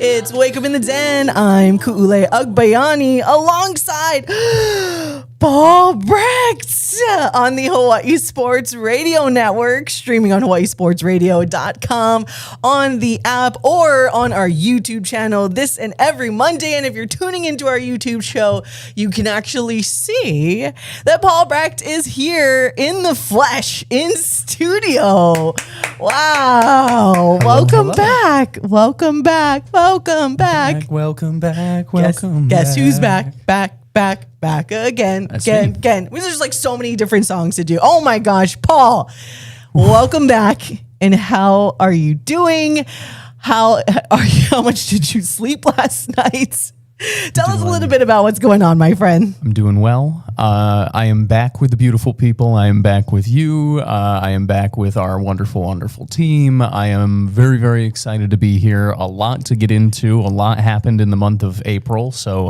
It's Wake Up in the Den. I'm Ku'ule Agbayani alongside Paul Brecht on the Hawai'i Sports Radio Network, streaming on hawaiisportsradio.com, on the app, or on our YouTube channel this and every Monday. And if you're tuning into our YouTube show, you can actually see that Paul Brecht is here in the flesh, in studio. Wow. Welcome back. Welcome back. Welcome back. Welcome back. Guess who's back again. There's just like so many different songs to do. Oh my gosh, Paul, welcome back. And how are you doing? How much did you sleep last night? Tell us a little bit about what's going on, my friend. I'm doing well. I am back with the beautiful people. I am back with you. I am back with our wonderful, wonderful team. I am very, very excited to be here. A lot to get into. A lot happened in the month of April. So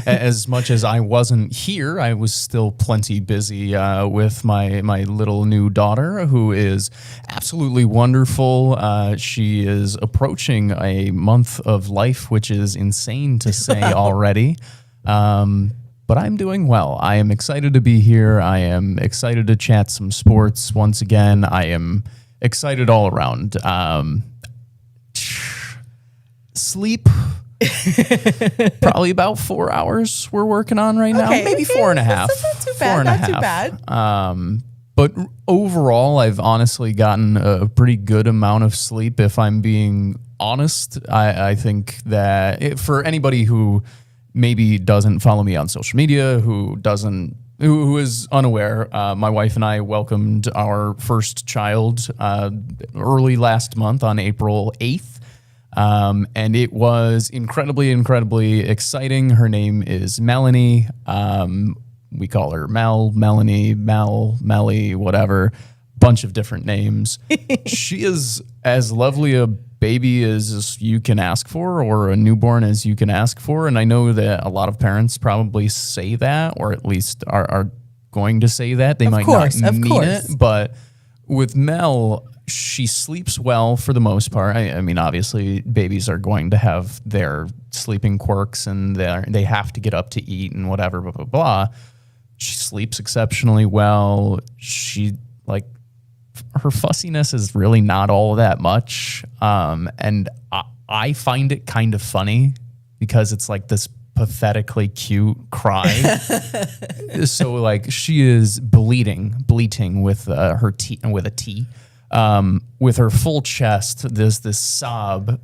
as much as I wasn't here, I was still plenty busy with my little new daughter, who is absolutely wonderful. She is approaching a month of life, which is insane to say already. But I'm doing well. I am excited to be here. I am excited to chat some sports once again. I am excited all around. Sleep, probably about 4 hours we're working on right now. Maybe 4.5. That's not too bad. Not too bad. But overall, I've honestly gotten a pretty good amount of sleep, if I'm being honest. I think that for anybody who maybe doesn't follow me on social media, who is unaware, my wife and I welcomed our first child early last month on April 8th. And it was incredibly, incredibly exciting. Her name is Melanie. We call her Mel, Melanie, Mel, Melly, whatever. Bunch of different names. She is as lovely a baby as you can ask for, or a newborn as you can ask for. And I know that a lot of parents probably say that, or at least are going to say that. They might not mean it. But with Mel, she sleeps well for the most part. I mean, obviously, babies are going to have their sleeping quirks, and they have to get up to eat and whatever, blah, blah, blah. She sleeps exceptionally well. Her fussiness is really not all that much. And I find it kind of funny because it's like this pathetically cute cry. So like she is bleating with her T, with a T, with her full chest. There's this sob.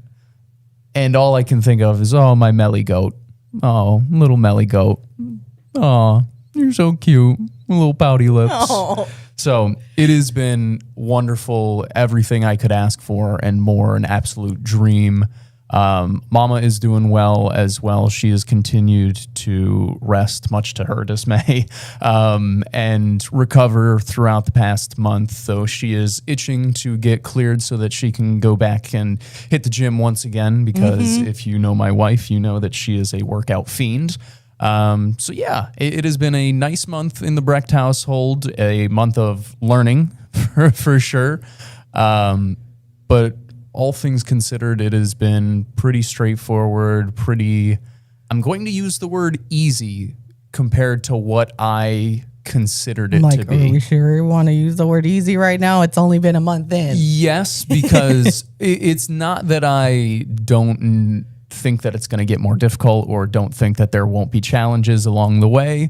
And all I can think of is, oh, my Melly goat. Oh, little Melly goat. Oh, you're so cute. Little pouty lips. Oh. So it has been wonderful, everything I could ask for and more, an absolute dream. Mama is doing well as well. She has continued to rest, much to her dismay, and recover throughout the past month. So she is itching to get cleared so that she can go back and hit the gym once again, because if you know my wife, you know that she is a workout fiend. So yeah, it has been a nice month in the Brecht household, a month of learning for sure. But all things considered, it has been pretty straightforward, I'm going to use the word easy compared to what I considered it to be. Are we sure we want to use the word easy right now? It's only been a month in. Yes, because it's not that I don't think that it's going to get more difficult or don't think that there won't be challenges along the way.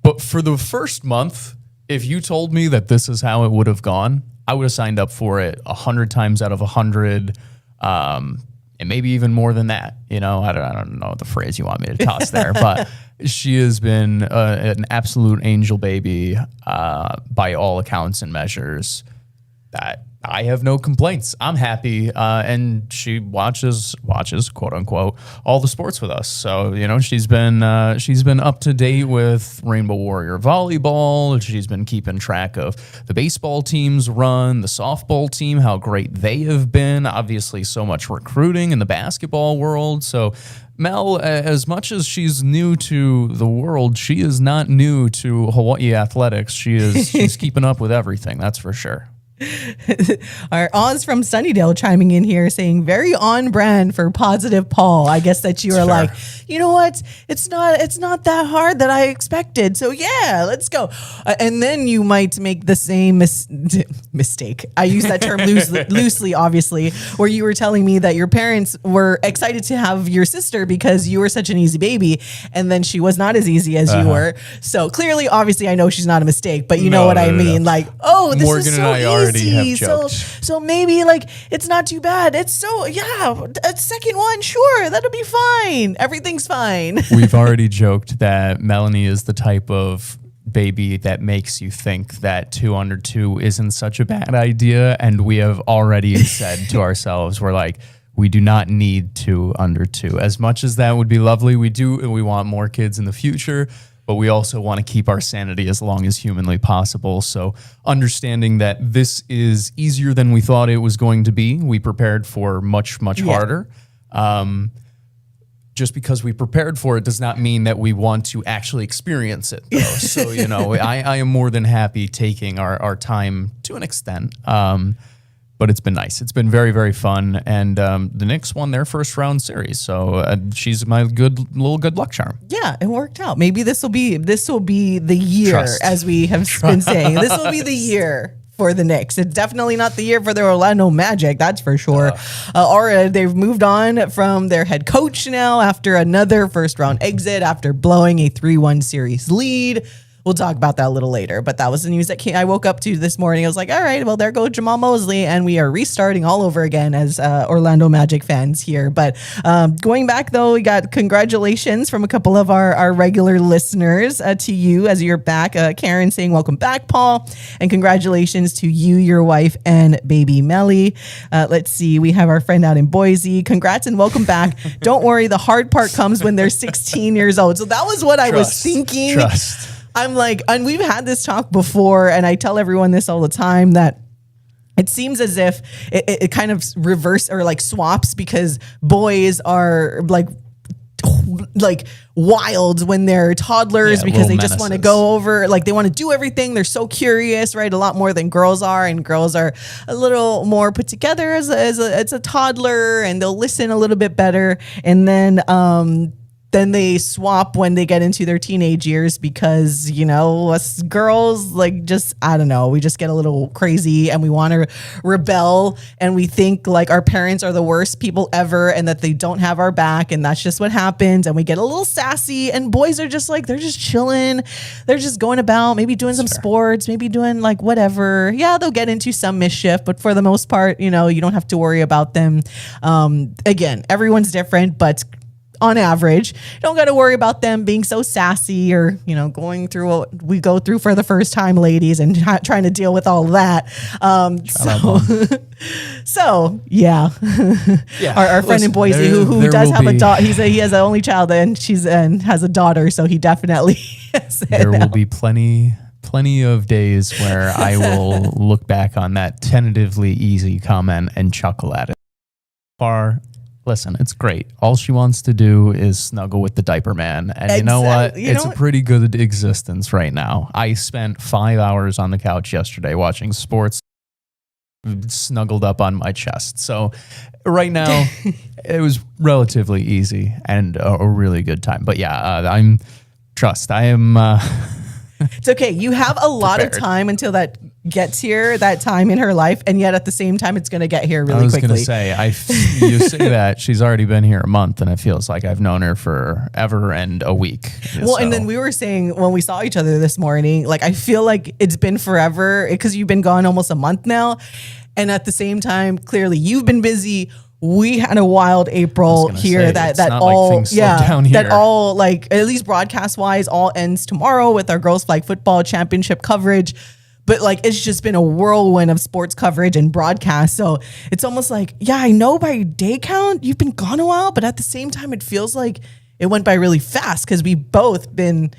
But for the first month, if you told me that this is how it would have gone, I would have signed up for it 100 times out of 100, and maybe even more than that. You know, I don't know the phrase you want me to toss there, but she has been an absolute angel baby by all accounts and measures. That I have no complaints. I'm happy, and she watches, quote unquote, all the sports with us. So you know, she's been up to date with Rainbow Warrior volleyball. She's been keeping track of the baseball team's run, the softball team, how great they have been. Obviously, so much recruiting in the basketball world. So Mel, as much as she's new to the world, she is not new to Hawai'i athletics. She's keeping up with everything. That's for sure. Our Oz from Sunnydale chiming in here saying very on brand for positive Paul. I guess that you were like, you know what? It's not that hard that I expected. So yeah, let's go. And then you might make the same mistake. I use that term loosely, obviously, where you were telling me that your parents were excited to have your sister because you were such an easy baby, and then she was not as easy as you were. So clearly, obviously, I know she's not a mistake, but you know what I mean. No. Like, oh, this Morgan is so and I easy. Already have joked. So maybe like it's not too bad. It's so a second one, sure, that'll be fine. Everything's fine. We've already joked that Melanie is the type of baby that makes you think that 2 under 2 isn't such a bad idea, and we have already said to ourselves, we're like, we do not need 2 under 2. As much as that would be lovely, we want more kids in the future, but we also want to keep our sanity as long as humanly possible. So understanding that this is easier than we thought it was going to be, we prepared for much harder. Just because we prepared for it does not mean that we want to actually experience it, though. So, I am more than happy taking our time to an extent. But it's been nice. It's been very, very fun. And the Knicks won their first round series. So she's my good luck charm. Yeah, it worked out. Maybe this will be the year, Trust. as we have been saying. This will be the year for the Knicks. It's definitely not the year for the Orlando Magic, that's for sure. Or they've moved on from their head coach now after another first round exit after blowing a 3-1 series lead. We'll talk about that a little later, but that was the news that I woke up to this morning. I was like, all right, well, there goes Jamal Mosley, and we are restarting all over again as Orlando Magic fans here. But going back, though, we got congratulations from a couple of our regular listeners to you as you're back. Karen saying, welcome back, Paul, and congratulations to you, your wife, and baby Melly. Let's see, we have our friend out in Boise. Congrats and welcome back. Don't worry, the hard part comes when they're 16 years old. So that was what I was thinking. Trust. I'm like, and we've had this talk before, and I tell everyone this all the time, that it seems as if it kind of reverse or like swaps, because boys are like wild when they're toddlers, because they just want to go over, like they want to do everything. They're so curious, right? A lot more than girls are, and girls are a little more put together as a toddler, and they'll listen a little bit better. And then they swap when they get into their teenage years, because, us girls, like, just, I don't know, we just get a little crazy and we want to rebel, and we think like our parents are the worst people ever and that they don't have our back, and that's just what happens. And we get a little sassy, and boys are just like, they're just chilling. They're just going about, maybe doing some sports, maybe doing like whatever. Yeah, they'll get into some mischief, but for the most part, you don't have to worry about them. Again, everyone's different, but on average, you don't got to worry about them being so sassy or, going through what we go through for the first time, ladies, and trying to deal with all of that. So yeah. Our friend in Boise who does have a daughter, he has an only child, and has a daughter. So he definitely there will be plenty of days where I will look back on that tentatively easy comment and chuckle at it. Listen, it's great. All she wants to do is snuggle with the diaper man. And you know what? It's a pretty good existence right now. I spent 5 hours on the couch yesterday watching sports, snuggled up on my chest. So right now, it was relatively easy and a really good time. But yeah, I am... It's okay. You have a lot of time until that gets here, that time in her life, and yet at the same time, it's going to get here really quickly. I was going to say, you say that she's already been here a month, and it feels like I've known her forever and a week. Well, and then we were saying when we saw each other this morning, like, I feel like it's been forever because you've been gone almost a month now, and at the same time, clearly you've been busy. We had a wild April here that all that all, like, at least broadcast wise, all ends tomorrow with our girls flag football championship coverage. But like, it's just been a whirlwind of sports coverage and broadcast. So it's almost like, yeah, I know by day count you've been gone a while, but at the same time, it feels like it went by really fast because we've both been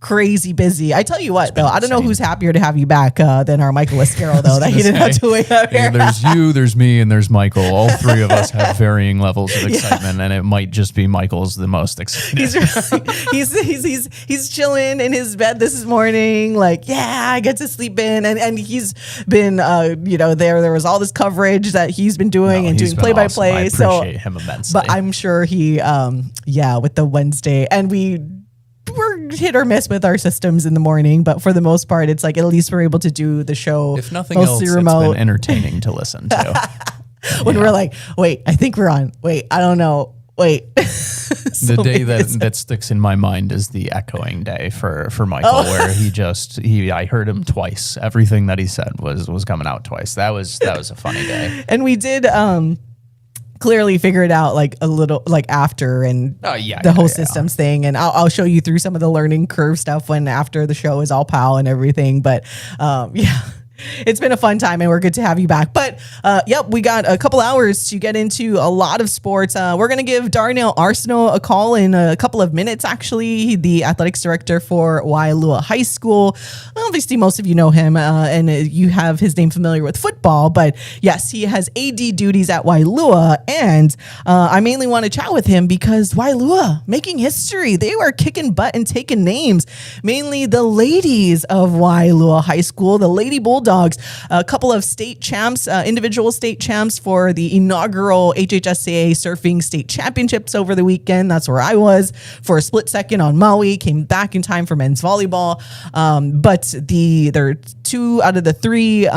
crazy busy. I tell you what, though, I don't know who's happier to have you back than our Michael Escaro, though, that he didn't have to wait up here. There's you, there's me, and there's Michael. All three of us have varying levels of excitement, and it might just be Michael's the most excited. He's chilling in his bed this morning, like, yeah, I get to sleep in, and he's been, there was all this coverage that he's been doing and doing play by play. I appreciate him immensely. But I'm sure he, with the Wednesday, and we're hit or miss with our systems in the morning, but for the most part, it's like at least we're able to do the show. If nothing else, it's been entertaining to listen to. When we're like, wait, I think we're on. Wait, I don't know. Wait. The day that sticks in my mind is the echoing day for Michael, where I heard him twice. Everything that he said was coming out twice. That was a funny day. And we did clearly figure it out like a little like after and the whole systems thing, and I'll show you through some of the learning curve stuff when after the show is all POW and everything, but it's been a fun time and we're good to have you back. But we got a couple hours to get into a lot of sports. We're going to give Darnell Arsenault a call in a couple of minutes, actually, the athletics director for Waialua High School. Obviously, most of you know him and you have his name familiar with football, but yes, he has AD duties at Waialua, and I mainly want to chat with him because Waialua making history. They were kicking butt and taking names, mainly the ladies of Waialua High School, the Lady Bulldogs. A couple of state champs, individual state champs for the inaugural HHSAA surfing state championships over the weekend. That's where I was for a split second on Maui. Came back in time for men's volleyball. But there are 2 out of the 3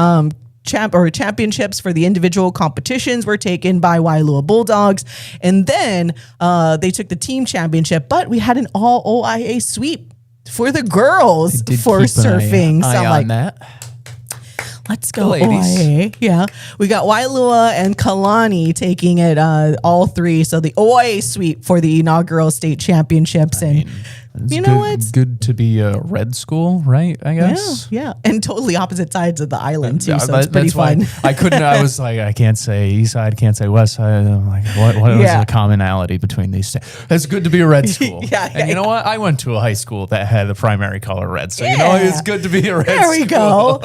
championships for the individual competitions were taken by Waialua Bulldogs. And then they took the team championship, but we had an all OIA sweep for the girls for surfing. So I'm like, that. Let's go, OIA. Yeah. We got Waialua and Kalani taking it all 3. So the OIA sweep for the inaugural state championships. You know what? It's good to be a red school, right? I guess. Yeah. And totally opposite sides of the island, too. So it's pretty fun. I was like, I can't say east side, can't say west side. I'm like, what is the commonality between these two? It's good to be a red school. And you know what? I went to a high school that had the primary color red. So, it's good to be a red school. There we go.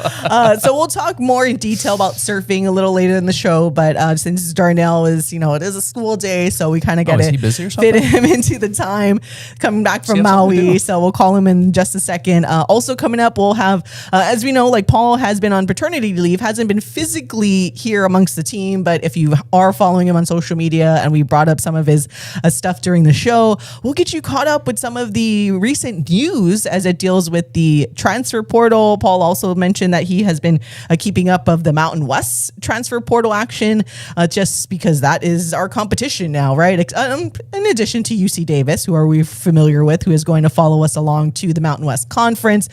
So we'll talk more in detail about surfing a little later in the show. But since Darnell is, it is a school day, so we kind of got to fit him into the time coming back from Maui. So we'll call him in just a second. Also coming up, we'll have, as we know, like Paul has been on paternity leave, hasn't been physically here amongst the team, but if you are following him on social media and we brought up some of his stuff during the show, we'll get you caught up with some of the recent news as it deals with the transfer portal. Paul also mentioned that he has been keeping up of the Mountain West transfer portal action, just because that is our competition now, right? In addition to UC Davis, who are we familiar with, who is going to follow us along to the Mountain West Conference.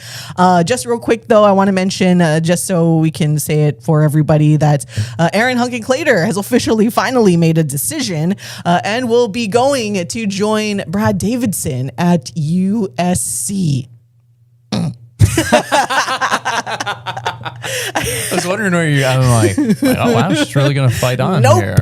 Just real quick, though, I want to mention, just so we can say it for everybody, that Aaron Hunkin-Clater has finally made a decision and will be going to join Brad Davidson at USC. I was wondering where I'm like, oh, wow, she's really going to fight on here.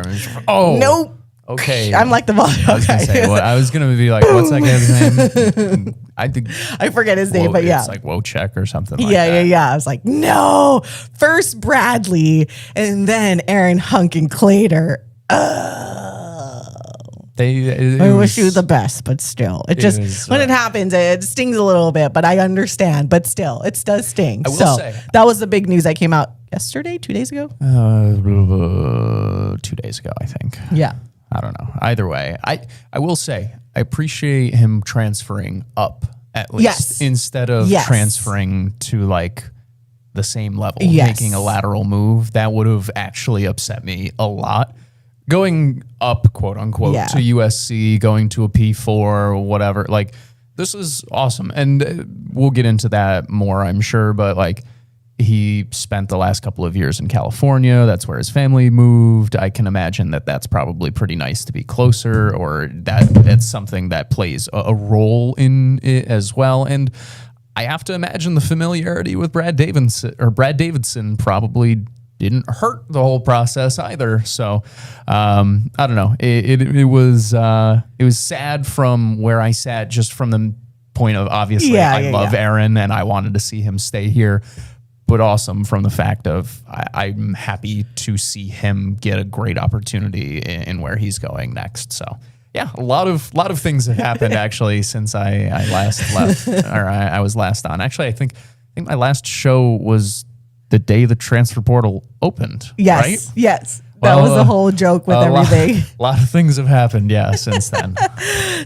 Oh, nope. Okay. I'm like the volleyball. I was going to be like, what's that guy's name? I forget his name, but yeah. It's like Wojcik or something like that. Yeah. I was like, no. First Bradley and then Aaron Hunkin-Clater. I wish you the best, but still. It happens, it stings a little bit, but I understand. But still, it does sting. I will say. That was the big news that came out yesterday, 2 days ago? 2 days ago, I think. Yeah. I don't know. Either way, I will say I appreciate him transferring up at least instead of transferring to like the same level, making a lateral move. That would have actually upset me a lot. Going up, quote unquote, to USC, going to a P4 or whatever, like this is awesome. And we'll get into that more, I'm sure, but like he spent the last couple of years in California. That's where his family moved. I can imagine that that's probably pretty nice to be closer, or that's something that plays a role in it as well. And I have to imagine the familiarity with Brad Davidson probably didn't hurt the whole process either. So I don't know. It was sad from where I sat, just from the point of obviously I love Aaron and I wanted to see him stay here, but awesome from the fact of I'm happy to see him get a great opportunity in where he's going next. So yeah, a lot of things have happened actually since I last left, or I was last on. Actually, I think my last show was the day the transfer portal opened. Yes, right? Yes. That was the whole joke with everything. A lot of things have happened, since then.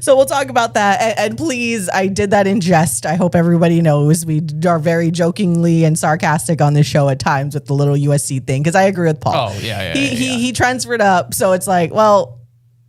So we'll talk about that. And please, I did that in jest. I hope everybody knows we are very jokingly and sarcastic on this show at times with the little USC thing, because I agree with Paul. Oh, yeah. He transferred up, so it's like, well,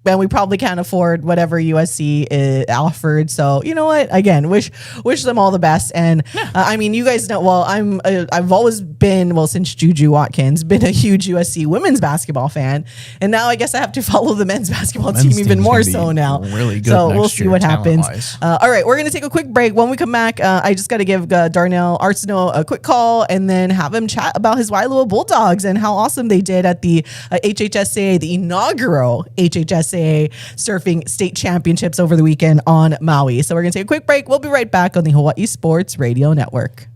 and we probably can't afford whatever USC offered. So you know what? Again, wish them all the best. And I mean, you guys know. Well, I've always been, since Juju Watkins, been a huge USC women's basketball fan, and now I guess I have to follow the men's basketball team even more so now. Really good. So we'll see what happens. All right, we're gonna take a quick break. When we come back, I just got to give Darnell Arsenault a quick call and then have him chat about his Waialua Bulldogs and how awesome they did at the HHSAA, the inaugural HHSAA surfing state championships over the weekend on Maui. So we're going to take a quick break. We'll be right back on the Hawai'i Sports Radio Network.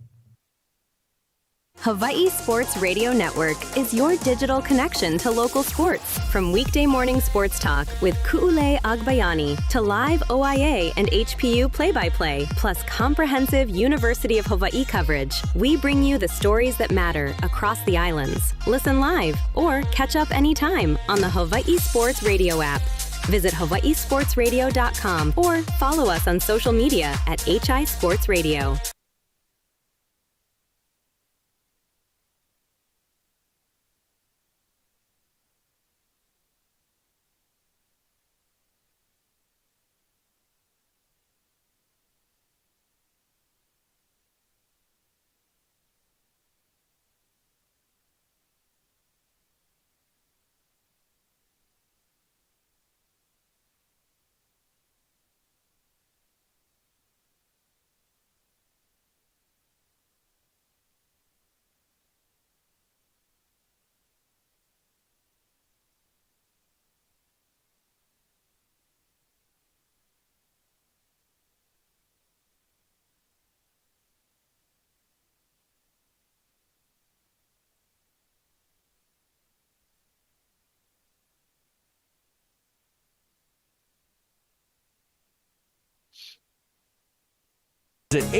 Hawai'i Sports Radio Network is your digital connection to local sports. From weekday morning sports talk with Ku'ulei Agbayani to live OIA and HPU play-by-play, plus comprehensive University of Hawaii coverage, we bring you the stories that matter across the islands. Listen live or catch up anytime on the Hawai'i Sports Radio app. Visit hawaiisportsradio.com or follow us on social media at HI Sports Radio. Visit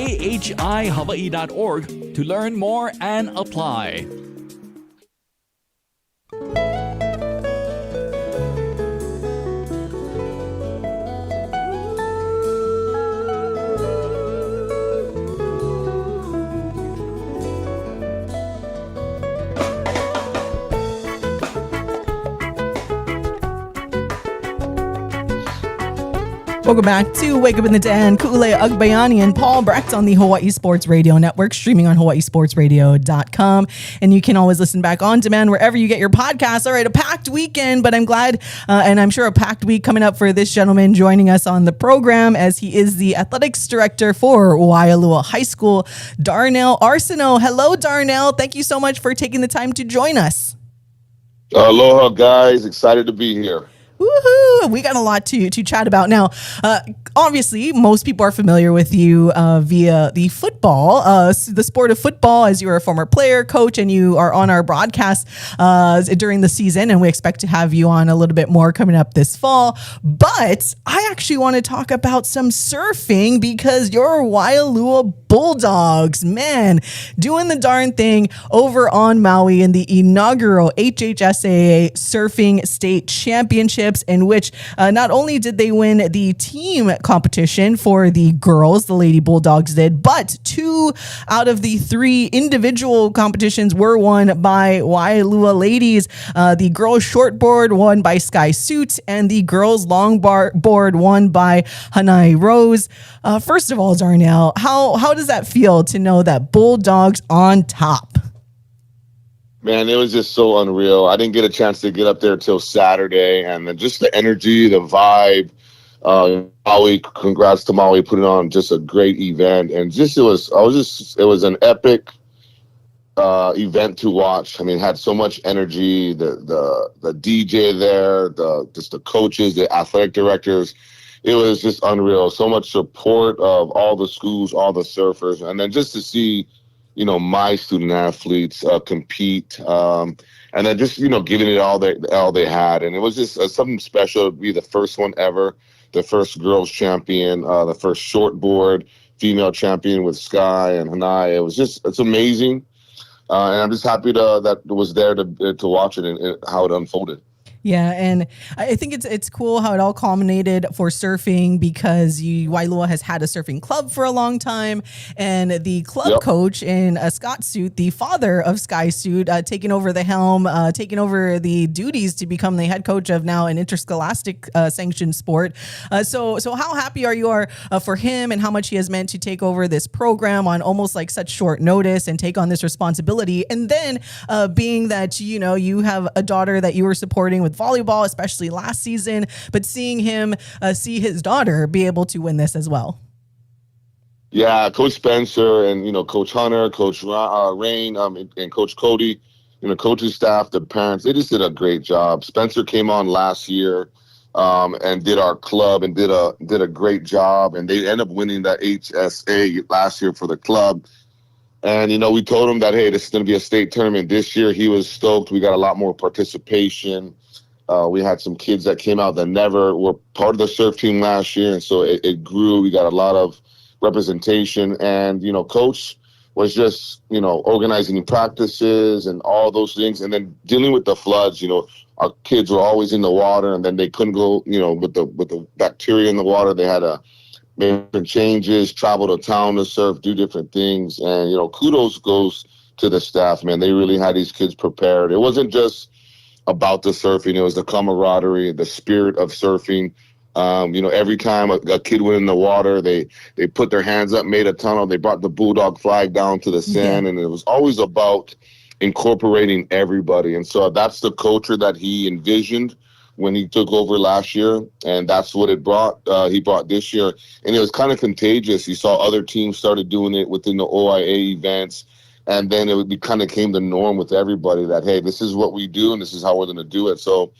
ahihawaii.org to learn more and apply. Welcome back to Wake Up in the Den. Ku'ulei Agbayani and Paul Brecht on the Hawai'i Sports Radio Network, streaming on hawaiisportsradio.com. And you can always listen back on demand wherever you get your podcasts. All right, a packed weekend, but I'm glad, and I'm sure a packed week coming up for this gentleman joining us on the program, as he is the athletics director for Waialua High School, Darnell Arsenault. Hello, Darnell. Thank you so much for taking the time to join us. Aloha, guys. Excited to be here. Woohoo! We got a lot to chat about. Now, obviously, most people are familiar with you via the football, the sport of football, as you are a former player, coach, and you are on our broadcast during the season, and we expect to have you on a little bit more coming up this fall. But I actually want to talk about some surfing, because your Waialua Bulldogs, man, doing the darn thing over on Maui in the inaugural HHSAA Surfing State Championship, in which not only did they win the team competition for the girls, the Lady Bulldogs did, but 2 out of the 3 individual competitions were won by Waialua ladies. The girls shortboard won by Sky Suit, and the girls longboard won by Hanai Rose. First of all, Darnell, how does that feel to know that Bulldogs on top? Man, it was just so unreal. I didn't get a chance to get up there till Saturday, and then just the energy, the vibe. Maui, congrats to Maui, putting on just a great event, and it was an epic event to watch. I mean, it had so much energy. The DJ there, the coaches, the athletic directors. it was just unreal. So much support of all the schools, all the surfers, and then just to see, my student athletes compete, and then just giving it all they had, and it was just something special to be the first one ever, the first girls champion, the first shortboard female champion with Sky and Hanai. It's amazing, and I'm just happy that it was there to watch it and how it unfolded. Yeah, and I think it's cool how it all culminated for surfing because Wailua has had a surfing club for a long time, and the club coach in a Scott suit, the father of Sky suit, taking over the helm, taking over the duties to become the head coach of now an interscholastic sanctioned sport. So how happy are you for him and how much he has meant to take over this program on almost like such short notice and take on this responsibility, and then being that you have a daughter that you were supporting with volleyball, especially last season, but seeing him see his daughter be able to win this as well. Yeah, Coach Spencer and Coach Hunter, Coach Rain, and Coach Cody, coaching staff, the parents, they just did a great job. Spencer came on last year and did our club and did a great job, and they ended up winning that HSA last year for the club. And, we told him that, hey, this is going to be a state tournament this year. He was stoked. We got a lot more participation. We had some kids that came out that never were part of the surf team last year, and so it grew. We got a lot of representation, and Coach was just organizing practices and all those things, and then dealing with the floods. Our kids were always in the water, and then they couldn't go. With the bacteria in the water, they had to make different changes, travel to town to surf, do different things, and kudos goes to the staff. Man, they really had these kids prepared. It wasn't just about the surfing. It was the camaraderie, the spirit of surfing. Every time a kid went in the water, they put their hands up, made a tunnel. They brought the bulldog flag down to the sand, and it was always about incorporating everybody. And so that's the culture that he envisioned when he took over last year, and that's what he brought this year. And it was kind of contagious. You saw other teams started doing it within the OIA events. And then it kind of came the norm with everybody that, hey, this is what we do and this is how we're going to do it. So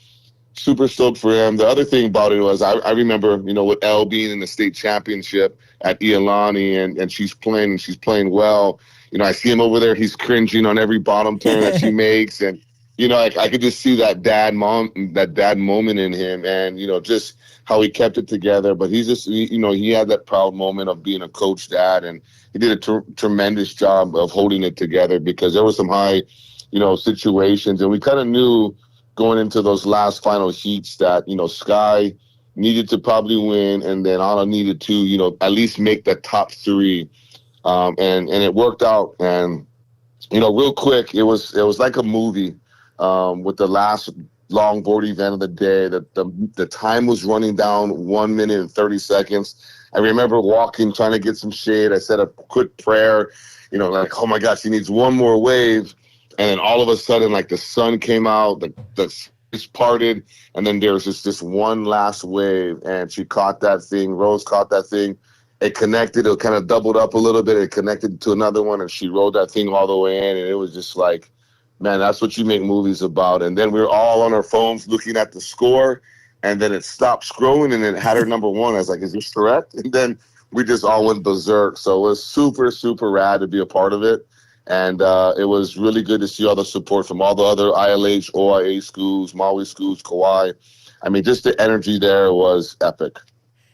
super stoked for him. The other thing about it was I remember, with Elle being in the state championship at Iolani and she's playing well. I see him over there. He's cringing on every bottom turn that she makes. And, I could just see that dad moment in him and, just how he kept it together. But he's just, he had that proud moment of being a coach dad, and he did a tremendous job of holding it together because there were some high, situations. And we kind of knew going into those last final heats that, Sky needed to probably win, and then Anna needed to, at least make the top three. And it worked out. And, real quick, it was like a movie with the last longboard event of the day. The time was running down 1 minute and 30 seconds. I remember walking, trying to get some shade. I said a quick prayer, like, oh my gosh, he needs one more wave. And then all of a sudden, like, the sun came out, the space parted, and then there was just this one last wave, and she caught that thing. Rose caught that thing. It connected. It kind of doubled up a little bit. It connected to another one, and she rode that thing all the way in, and it was just like, man, that's what you make movies about. And then we were all on our phones looking at the score, and then it stopped scrolling, and it had her number one. I was like, is this correct? And then we just all went berserk. So it was super, super rad to be a part of it. And it was really good to see all the support from all the other ILH, OIA schools, Maui schools, Kauai. I mean, just the energy there was epic.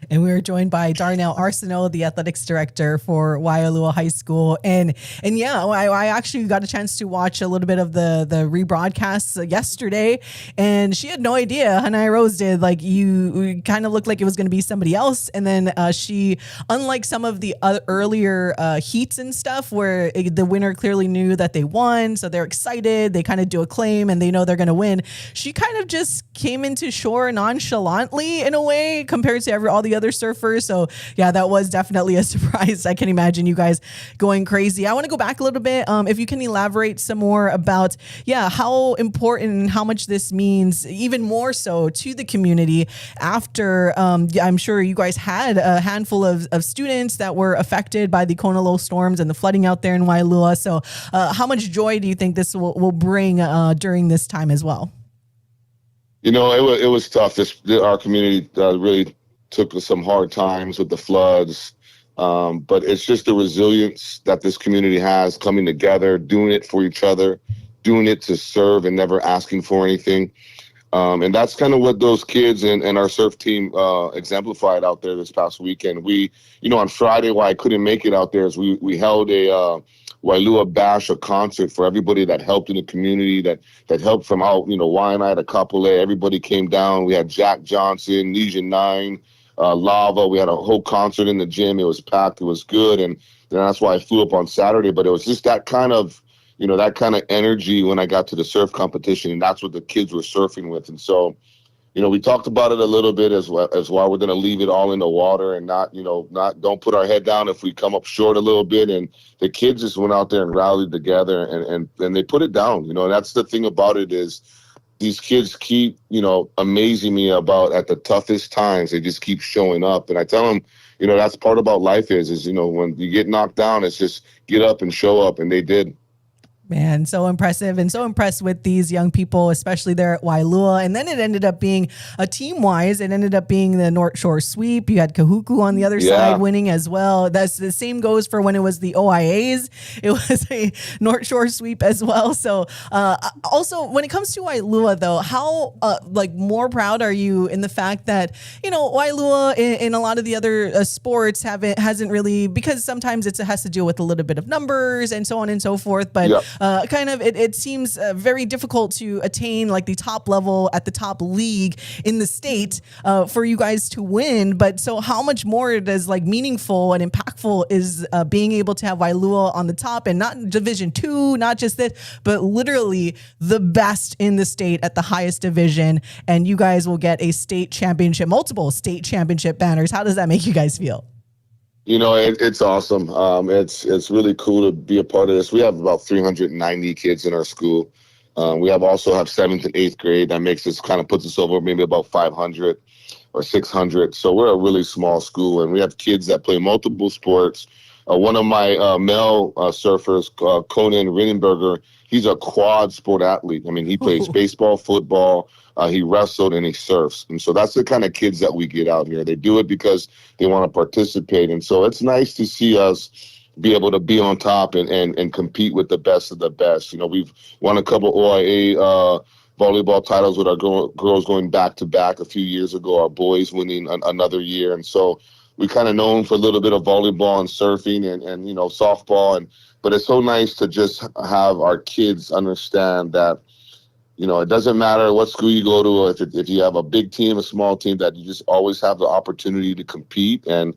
And we were joined by Darnell Arsenault, the athletics director for Waialua High School. And yeah, I actually got a chance to watch a little bit of the rebroadcasts yesterday, and she had no idea. Hanai Rose did. Like, you kind of looked like it was going to be somebody else. And then she, unlike some of the earlier heats and stuff where the winner clearly knew that they won, so they're excited, they kind of do a claim and they know they're going to win. She kind of just came into shore nonchalantly in a way compared to all the other surfers. So yeah, that was definitely a surprise. I can imagine you guys going crazy. I want to go back a little bit. If you can elaborate some more about, how important and how much this means even more so to the community after, I'm sure you guys had a handful of students that were affected by the Kona low storms and the flooding out there in Wailua. So how much joy do you think this will bring during this time as well? It was tough. Our community really took some hard times with the floods. But it's just the resilience that this community has, coming together, doing it for each other, doing it to serve and never asking for anything. And that's kind of what those kids and our surf team exemplified out there this past weekend. We, on Friday, why I couldn't make it out there is we held a Wailua Bash, a concert for everybody that helped in the community, that helped from out, Waianae to Kapolei. Everybody came down. We had Jack Johnson, Legion 9, Lava. We had a whole concert in the gym. It was packed. It was good. And that's why I flew up on Saturday. But it was just that kind of energy when I got to the surf competition, and that's what the kids were surfing with. And so, we talked about it a little bit as why we're going to leave it all in the water and don't put our head down if we come up short a little bit. And the kids just went out there and rallied together and they put it down. And that's the thing about it is these kids keep, amazing me about at the toughest times. They just keep showing up. And I tell them, that's part about life is when you get knocked down, it's just get up and show up. And they did. Man, so impressive, and so impressed with these young people, especially there at Wailua. And then it ended up being a team-wise. It ended up being the North Shore sweep. You had Kahuku on the other side winning as well. That's the same goes for when it was the OIAs. It was a North Shore sweep as well. So also, when it comes to Wailua, though, how more proud are you in the fact that, Wailua in a lot of the other sports hasn't really, because sometimes it has to deal with a little bit of numbers and so on and so forth. But it seems very difficult to attain like the top level at the top league in the state for you guys to win. But so how much more does meaningful and impactful is being able to have Wailua on the top and not Division 2, not just this, but literally the best in the state at the highest division. And you guys will get a state championship, multiple state championship banners. How does that make you guys feel? It's awesome. It's really cool to be a part of this. We have about 390 kids in our school. We also have 7th and 8th grade. That puts us over maybe about 500 or 600. So we're a really small school, and we have kids that play multiple sports. One of my male surfers, Conan Rinenberger, he's a quad sport athlete. I mean, he plays baseball, football, he wrestled, and he surfs. And so that's the kind of kids that we get out here. They do it because they want to participate. And so it's nice to see us be able to be on top and compete with the best of the best. We've won a couple OIA volleyball titles with our girls going back to back a few years ago, our boys winning another year. And so we kind of known for a little bit of volleyball and surfing and softball. But it's so nice to just have our kids understand that, it doesn't matter what school you go to, if you have a big team, a small team, that you just always have the opportunity to compete and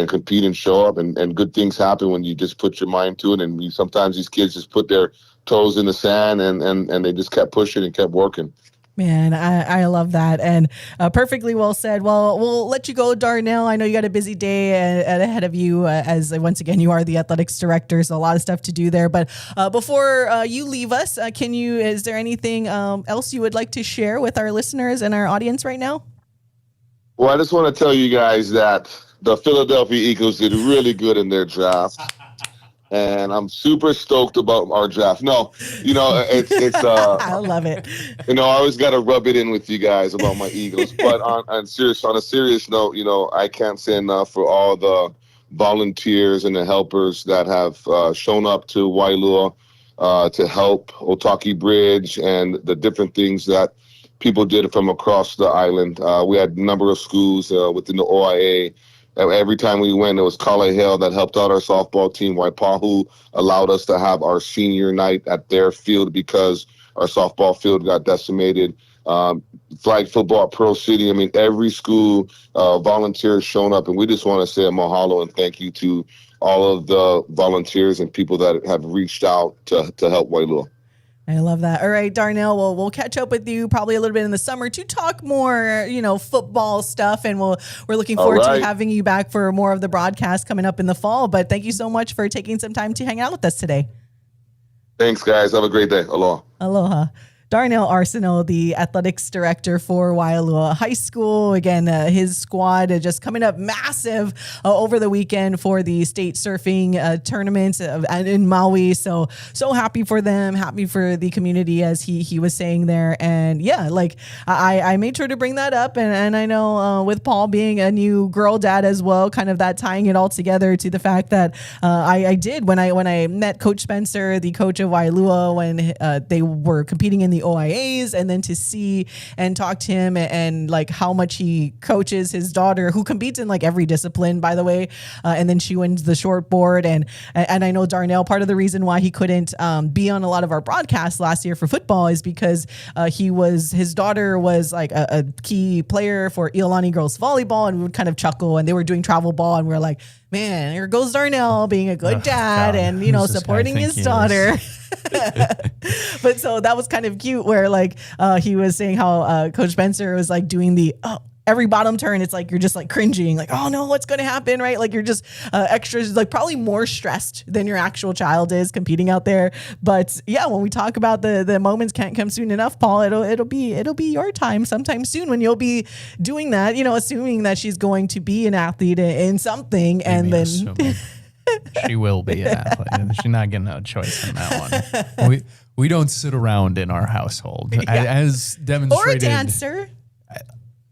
compete and show up. And good things happen when you just put your mind to it. And sometimes these kids just put their toes in the sand and they just kept pushing and kept working. Man, I love that. And perfectly well said. Well, we'll let you go, Darnell. I know you got a busy day ahead of you as once again, you are the athletics director. So a lot of stuff to do there. But before you leave us, is there anything else you would like to share with our listeners and our audience right now? Well, I just want to tell you guys that the Philadelphia Eagles did really good in their draft. And I'm super stoked about our draft. No, it's I love it. I always got to rub it in with you guys about my Eagles. But on a serious note, I can't say enough for all the volunteers and the helpers that have shown up to Wailua to help Otaki Bridge and the different things that people did from across the island. We had a number of schools within the OIA. Every time we went, it was Kalaheo that helped out our softball team. Waipahu allowed us to have our senior night at their field because our softball field got decimated. Flag football at Pearl City. I mean, every school volunteers shown up, and we just want to say a mahalo and thank you to all of the volunteers and people that have reached out to help Wailua. I love that. All right, Darnell, well, we'll catch up with you probably a little bit in the summer to talk more, football stuff. And we're looking forward to having you back for more of the broadcast coming up in the fall. But thank you so much for taking some time to hang out with us today. Thanks, guys. Have a great day. Aloha. Aloha. Darnell Arsenault, the athletics director for Waialua High School. Again, his squad just coming up massive over the weekend for the state surfing tournament in Maui. So happy for them, happy for the community, as he was saying there. And yeah, like I made sure to bring that up. And I know with Paul being a new girl dad as well, kind of that tying it all together to the fact that I did when I met Coach Spencer, the coach of Waialua, when they were competing in the OIAs, and then to see and talk to him and like how much he coaches his daughter, who competes in like every discipline, by the way, and then she wins the short board. And I know Darnell, part of the reason why he couldn't be on a lot of our broadcasts last year for football is because his daughter was like a key player for Iolani girls volleyball, and we would kind of chuckle, and they were doing travel ball, and we were like, man, here goes Darnell being a good dad, and supporting his daughter. But so that was kind of cute, where like he was saying how Coach Spencer was like doing the every bottom turn, it's like you're just like cringing, like, oh no, what's going to happen, right? Like you're just extra, like probably more stressed than your actual child is competing out there. But yeah, when we talk about the moments can't come soon enough, Paul, it'll be your time sometime soon when you'll be doing that. Assuming that she's going to be an athlete in something, and then. She will be an athlete. She's not getting a choice in that one. We don't sit around in our household, as demonstrated. Or a dancer.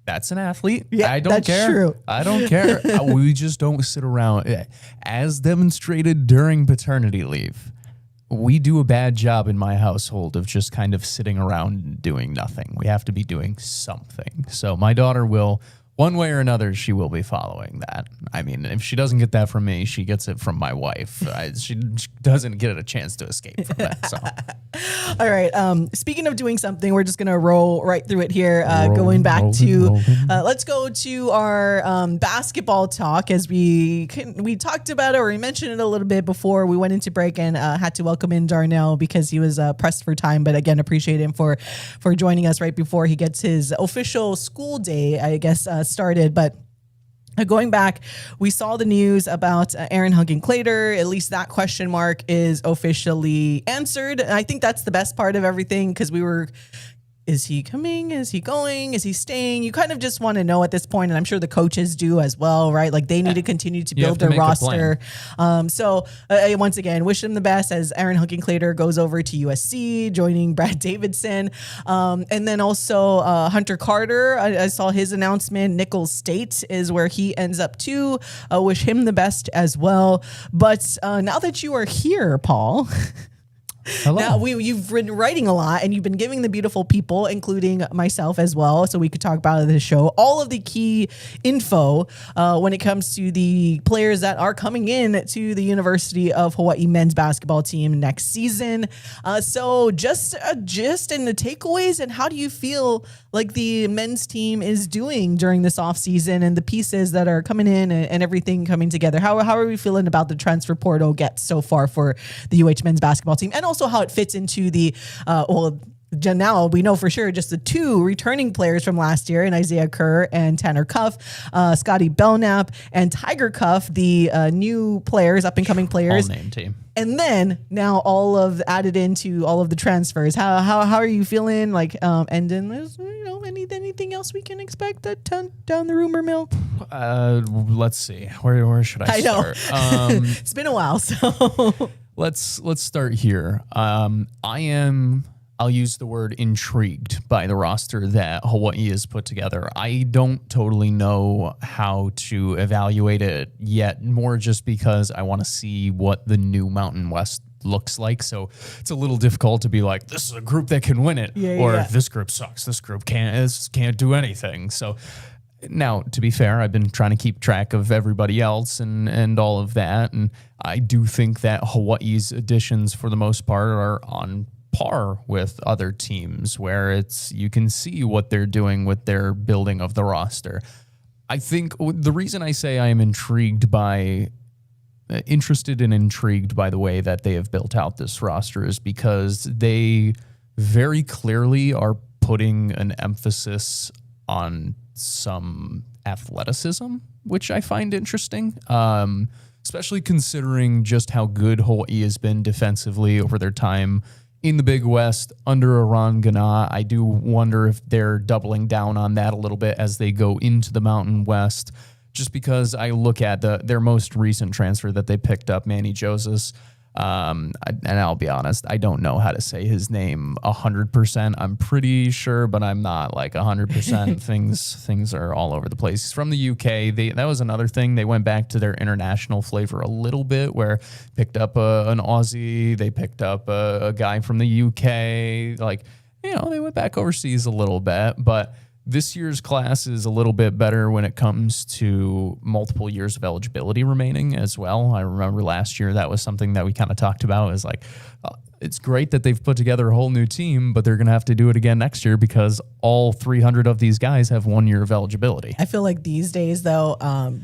That's an athlete. Yeah, I don't care. True. I don't care. We just don't sit around. As demonstrated during paternity leave, we do a bad job in my household of just kind of sitting around and doing nothing. We have to be doing something. So my daughter will, one way or another, she will be following that. I mean, if she doesn't get that from me, she gets it from my wife. She doesn't get a chance to escape from that. So, all right. Speaking of doing something, we're just gonna roll right through it here. Going back to, let's go to our basketball talk, as we talked about it, or we mentioned it a little bit before we went into break, and had to welcome in Darnell because he was pressed for time. But again, appreciate him for joining us right before he gets his official school day, I guess, started. But going back, we saw the news about Aaron Huggin-Clater. At least that question mark is officially answered. And I think that's the best part of everything, because we were, is he coming? Is he going? Is he staying? You kind of just want to know at this point, and I'm sure the coaches do as well, right? Like they need to continue to build their roster. So once again, wish him the best as Aaron Huggin-Clater goes over to USC, joining Brad Davidson. And then also Hunter Carter, I saw his announcement. Nicholls State is where he ends up too. Wish him the best as well. But now that you are here, Paul... Hello. Now, you've been writing a lot, and you've been giving the beautiful people, including myself as well, so we could talk about this show, all of the key info when it comes to the players that are coming in to the University of Hawaii men's basketball team next season. So just in the takeaways, and how do you feel like the men's team is doing during this offseason, and the pieces that are coming in and everything coming together? How are we feeling about the transfer portal gets so far for the UH men's basketball team, and also how it fits into the now we know for sure just the two returning players from last year in Isaiah Kerr and Tanner Cuff, Scotty Belknap and Tiger Cuff, the new players, up and coming players. All name team. And then now added into all of the transfers. How are you feeling? Like, and then there's anything else we can expect down the rumor mill? Let's see. Where should I start? It's been a while, so let's start here. I'll use the word intrigued by the roster that Hawaii has put together. I don't totally know how to evaluate it yet, more just because I want to see what the new Mountain West looks like. So it's a little difficult to be like, this is a group that can win it, this group sucks. This group can't do anything. So now, to be fair, I've been trying to keep track of everybody else and all of that. And I do think that Hawaii's additions, for the most part, are on par with other teams, where you can see what they're doing with their building of the roster. I think the reason I say I am interested and intrigued by the way that they have built out this roster is because they very clearly are putting an emphasis on some athleticism, which I find interesting, especially considering just how good Hawaii has been defensively over their time in the Big West under Iran Ghana. I do wonder if they're doubling down on that a little bit as they go into the Mountain West, just because I look at their most recent transfer that they picked up, Manny Joseph. And I'll be honest, I don't know how to say his name 100%. I'm pretty sure, but I'm not like 100%. Things are all over the place. He's from the UK. That was another thing. They went back to their international flavor a little bit, where picked up an Aussie. They picked up a guy from the UK. Like, they went back overseas a little bit, but this year's class is a little bit better when it comes to multiple years of eligibility remaining as well. I remember last year that was something that we kind of talked about, is like, it's great that they've put together a whole new team, but they're going to have to do it again next year because all 300 of these guys have 1 year of eligibility. I feel like these days, though,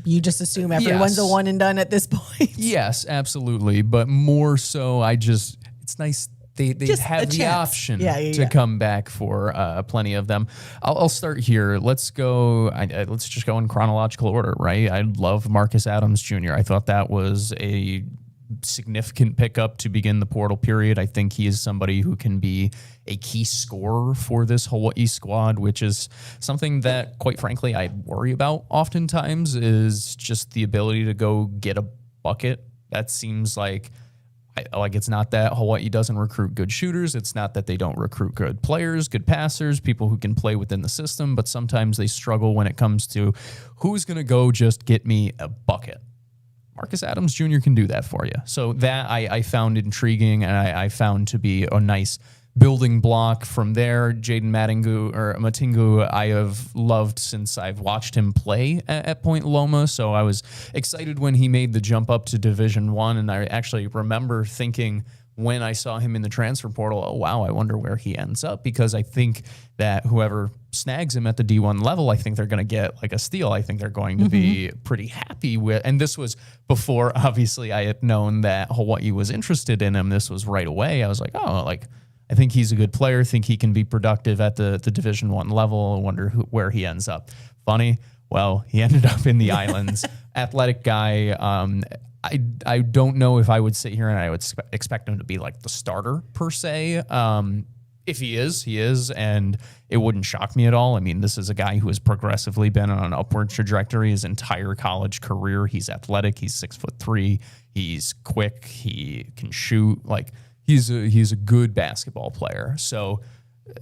you just assume everyone's a one and done at this point. Yes, absolutely. But more so, it's nice they have the option to come back for plenty of them. I'll start here. Let's go. Let's just go in chronological order, right? I love Marcus Adams Jr. I thought that was a significant pickup to begin the portal period. I think he is somebody who can be a key scorer for this Hawai'i squad, which is something that, quite frankly, I worry about oftentimes, is just the ability to go get a bucket. That seems like it's not that Hawai'i doesn't recruit good shooters. It's not that they don't recruit good players, good passers, people who can play within the system, but sometimes they struggle when it comes to who's going to go just get me a bucket. Marcus Adams Jr. can do that for you. So that I found intriguing, and I found to be a nice building block from there. Jaden Matingu, I have loved since I've watched him play at Point Loma. So I was excited when he made the jump up to Division I. And I actually remember thinking when I saw him in the transfer portal, oh, wow, I wonder where he ends up, because I think that whoever snags him at the D1 level, I think they're going to get like a steal. I think they're going to be pretty happy with, and this was before, obviously, I had known that Hawai'i was interested in him. This was right away. I was like, oh, like, I think he's a good player. I think he can be productive at the Division I level. I wonder where he ends up. Funny. Well, he ended up in the islands. Athletic guy. I don't know if I would sit here and I would expect him to be like the starter per se. If he is, he is, and it wouldn't shock me at all. I mean, this is a guy who has progressively been on an upward trajectory his entire college career. He's athletic. He's 6'3". He's quick. He can shoot. Like, he's a good basketball player. So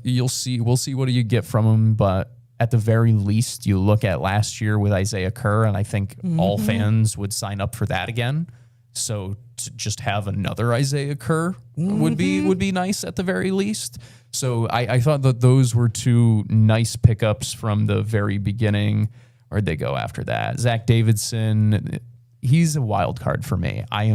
we'll see what you get from him. But at the very least, you look at last year with Isaiah Kerr, and I think all fans would sign up for that again. So to just have another Isaiah Kerr would be nice at the very least. So I thought that those were two nice pickups from the very beginning. Where'd they go after that? Zach Davidson, he's a wild card for me. I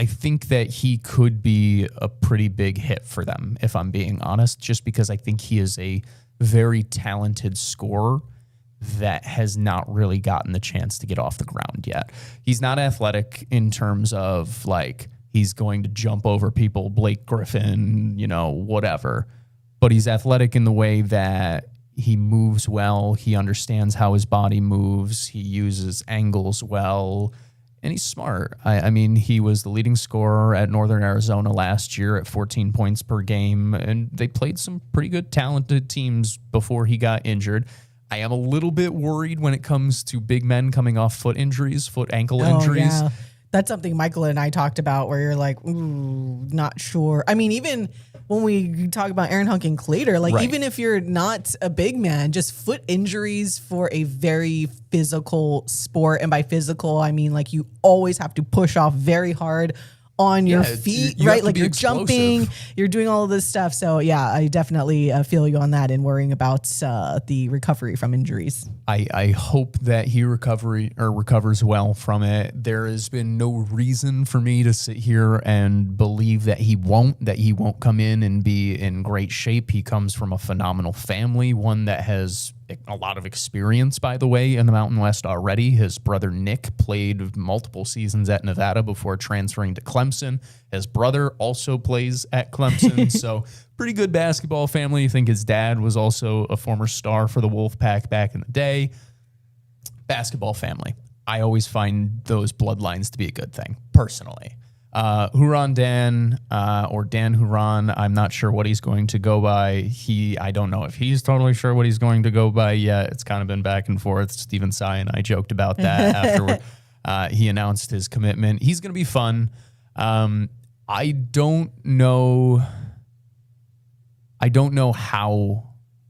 think that he could be a pretty big hit for them, if I'm being honest, just because I think he is a very talented scorer that has not really gotten the chance to get off the ground yet. He's not athletic in terms of like he's going to jump over people, Blake Griffin, whatever. But he's athletic in the way that he moves well. He understands how his body moves. He uses angles well. And he's smart. I mean, he was the leading scorer at Northern Arizona last year at 14 points per game, and they played some pretty good, talented teams before he got injured. I am a little bit worried when it comes to big men coming off foot ankle injuries. Yeah. That's something Michael and I talked about where you're like, ooh, not sure. I mean, even when we talk about Aaron Hunkin Clater, like even if you're not a big man, just foot injuries for a very physical sport. And by physical, I mean like you always have to push off very hard on your feet, right? Like you're jumping, you're doing all of this stuff. So yeah, I definitely feel you on that and worrying about the recovery from injuries. I hope that he recovers well from it. There has been no reason for me to sit here and believe that he won't come in and be in great shape. He comes from a phenomenal family, one that has a lot of experience, by the way, in the Mountain West already. His brother Nick played multiple seasons at Nevada before transferring to Clemson. His brother also plays at Clemson, so pretty good basketball family. I think his dad was also a former star for the Wolfpack back in the day. Basketball family. I always find those bloodlines to be a good thing, personally. Huron Dan, or Dan Huron, I'm not sure what he's going to go by. I don't know if he's totally sure what he's going to go by yet. It's kind of been back and forth. Stephen Tsai and I joked about that after he announced his commitment. He's going to be fun. I don't know how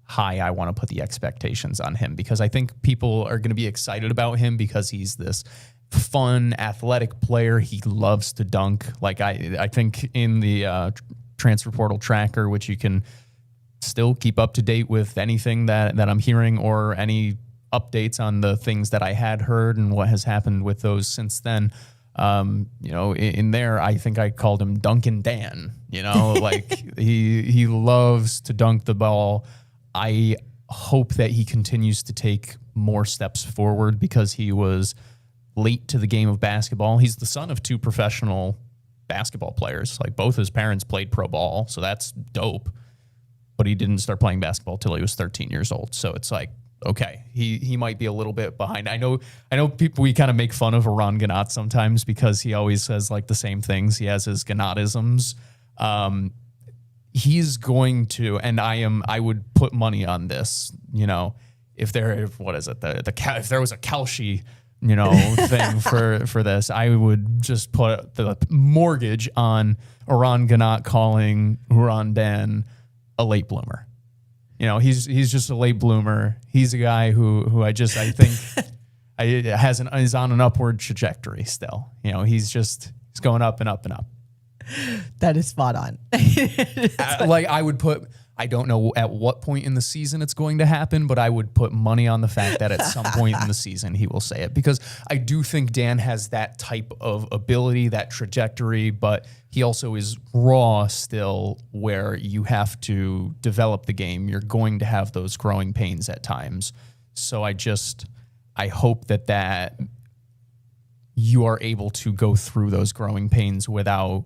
high I want to put the expectations on him, because I think people are going to be excited about him because he's this fun, athletic player. He loves to dunk. Like I think in the transfer portal tracker, which you can still keep up to date with anything that I'm hearing or any updates on the things that I had heard and what has happened with those since then. In there, I think I called him Dunkin' Dan, like he loves to dunk the ball. I hope that he continues to take more steps forward because he was late to the game of basketball. He's the son of 2 professional basketball players. Like, both his parents played pro ball, so that's dope. But he didn't start playing basketball till he was 13 years old. So it's like, okay, he might be a little bit behind. I know people, we kind of make fun of Eran Ganot sometimes because he always says like the same things. He has his Ganotisms. He's going to, and I would put money on this, if there was a Kalshi, thing for this, I would just put the mortgage on Eran Ganot calling Huron Dan a late bloomer. He's just a late bloomer. He's a guy who I think is on an upward trajectory still. He's going up and up and up. That is spot on. I don't know at what point in the season it's going to happen, but I would put money on the fact that at some point in the season he will say it, because I do think Dan has that type of ability, that trajectory, but he also is raw still, where you have to develop the game. You're going to have those growing pains at times. So I hope that you are able to go through those growing pains without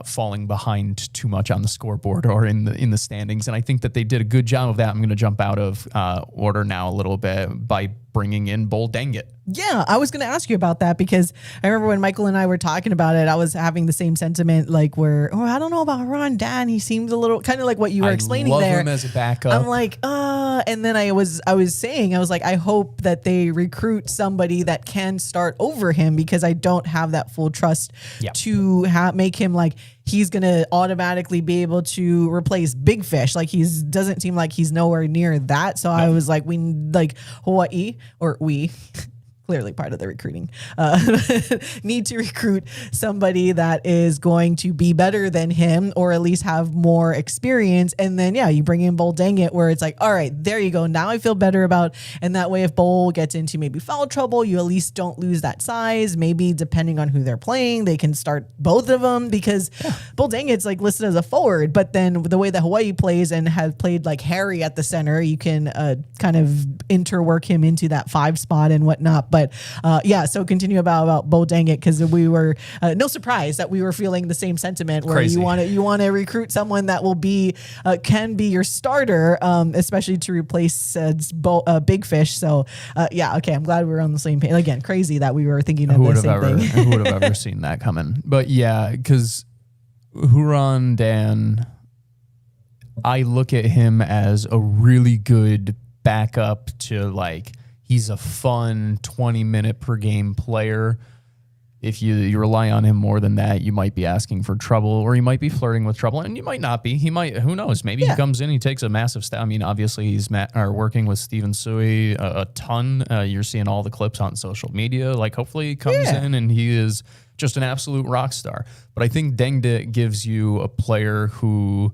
falling behind too much on the scoreboard or in the standings. And I think that they did a good job of that. I'm going to jump out of order now a little bit by bringing in Bull Dangit. Yeah, I was going to ask you about that, because I remember when Michael and I were talking about it, I was having the same sentiment, like I don't know about Ron Dan. He seems a little kind of like what you were explaining there. I love him as a backup. I'm like, and then I was saying, I was like, I hope that they recruit somebody that can start over him, because I don't have that full trust to make him like he's going to automatically be able to replace Big Fish. Like, doesn't seem like he's nowhere near that. So I was like, Hawai'i, or we clearly part of the recruiting, need to recruit somebody that is going to be better than him, or at least have more experience. And then, you bring in Bull Dangit, where it's like, all right, there you go. Now I feel better about, and that way if Bull gets into maybe foul trouble, you at least don't lose that size. Maybe depending on who they're playing, they can start both of them, because Bull Dangit's like listed as a forward, but then the way that Hawai'i plays and has played like Harry at the center, you can kind of interwork him into that 5 spot and whatnot. But so continue about Bull Dangit, because we were no surprise that we were feeling the same sentiment, where Crazy. you want to recruit someone that will be can be your starter, especially to replace Big Fish. So okay, I'm glad we were on the same page. Again, crazy that we were thinking of the same thing. Who would have ever seen that coming? But yeah, because Huron Dan, I look at him as a really good backup to, like, he's a fun 20-minute per game player. If you rely on him more than that, you might be asking for trouble, or you might be flirting with trouble, and you might not be. He might, who knows? Maybe he comes in, he takes a massive step. I mean, obviously he's working with Steven Sui a ton. You're seeing all the clips on social media. Like, hopefully he comes in and he is just an absolute rock star. But I think Dangit gives you a player who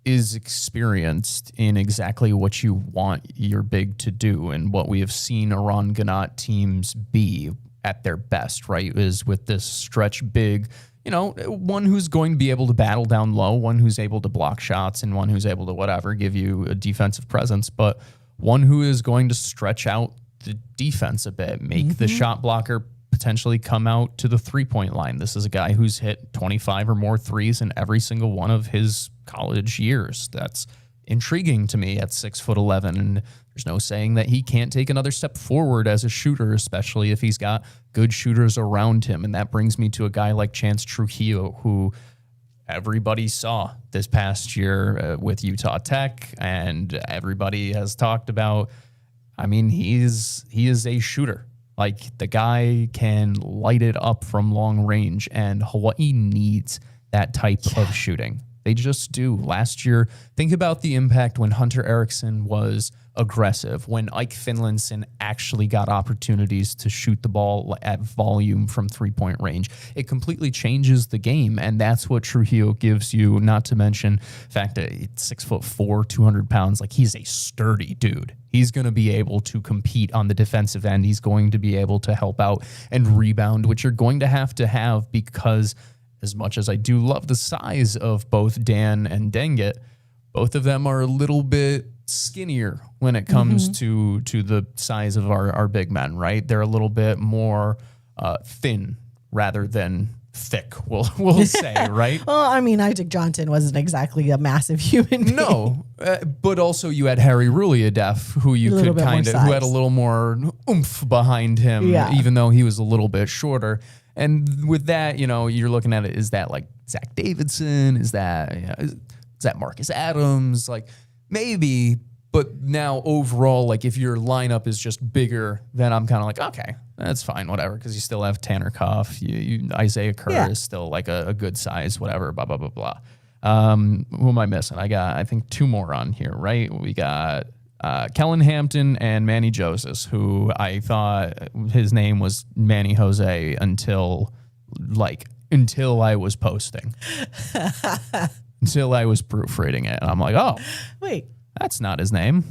is experienced in exactly what you want your big to do, and what we have seen Eran Ganot teams be at their best, right, is with this stretch big, one who's going to be able to battle down low, one who's able to block shots, and one who's able to give you a defensive presence, but one who is going to stretch out the defense a bit, make the shot blocker potentially come out to the 3-point line. This is a guy who's hit 25 or more threes in every single one of his college years. That's intriguing to me at 6'11", and there's no saying that he can't take another step forward as a shooter, especially if he's got good shooters around him. And that brings me to a guy like Chance Trujillo, who everybody saw this past year with Utah Tech, and everybody has talked about. I mean, he is a shooter. Like, the guy can light it up from long range, and Hawaii needs that type of shooting. They just do. Last year, think about the impact when Hunter Erickson was aggressive, when Ike Finlinson actually got opportunities to shoot the ball at volume from three-point range. It completely changes the game, and that's what Trujillo gives you, not to mention the fact that it's 6'4", 200 pounds. Like, he's a sturdy dude. He's going to be able to compete on the defensive end. He's going to be able to help out and rebound, which you're going to have because as much as I do love the size of both Dan and Dengit, both of them are a little bit skinnier when it comes to the size of our big men, right? They're a little bit more thin rather than thick, we'll say, right? Well, I mean, Isaac Johnson wasn't exactly a massive human being. No, but also you had Harry Ruliadef, who you could kind of, who had a little more oomph behind him, even though he was a little bit shorter. And with that, you know, you're looking at it, is that like Zach Davidson? Is that Marcus Adams? Like, maybe, but now overall, like, if your lineup is just bigger, then I'm kind of like, okay, that's fine, whatever, because you still have Tanner Cuff, Isaiah Kerr is still like a good size, whatever, blah, blah, blah, blah. Who am I missing? I got, I think, 2 more on here, right? We got Kellen Hampton and Manny Joseph, who I thought his name was Manny Jose until I was posting. Until I was proofreading it. And I'm like, oh, wait, that's not his name.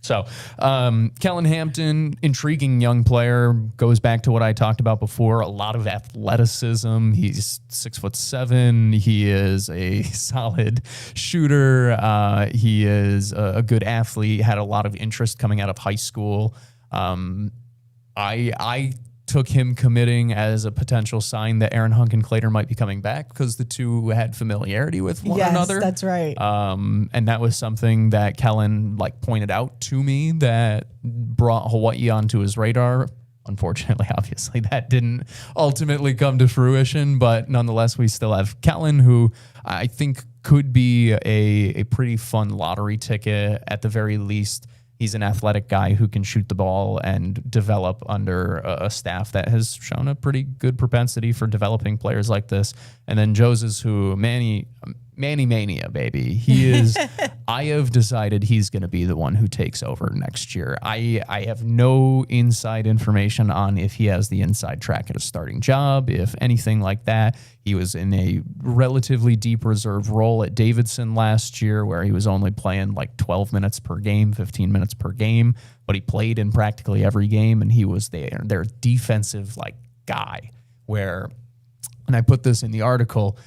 So Kellen Hampton, intriguing young player, goes back to what I talked about before. A lot of athleticism. He's 6'7". He is a solid shooter. He is a good athlete. Had a lot of interest coming out of high school. I took him committing as a potential sign that Aaron Hunkenclater might be coming back because the two had familiarity with one another. Yes, that's right. And that was something that Kellen pointed out to me that brought Hawaii onto his radar. Unfortunately, obviously, that didn't ultimately come to fruition, but nonetheless, we still have Kellen, who I think could be a pretty fun lottery ticket at the very least. He's an athletic guy who can shoot the ball and develop under a staff that has shown a pretty good propensity for developing players like this. And then Joseph, who Manny Mania, baby. He is, I have decided he's going to be the one who takes over next year. I have no inside information on if he has the inside track at a starting job, if anything like that. He was in a relatively deep reserve role at Davidson last year where he was only playing 12 minutes per game, 15 minutes per game, but he played in practically every game, and he was their defensive guy where, and I put this in the article,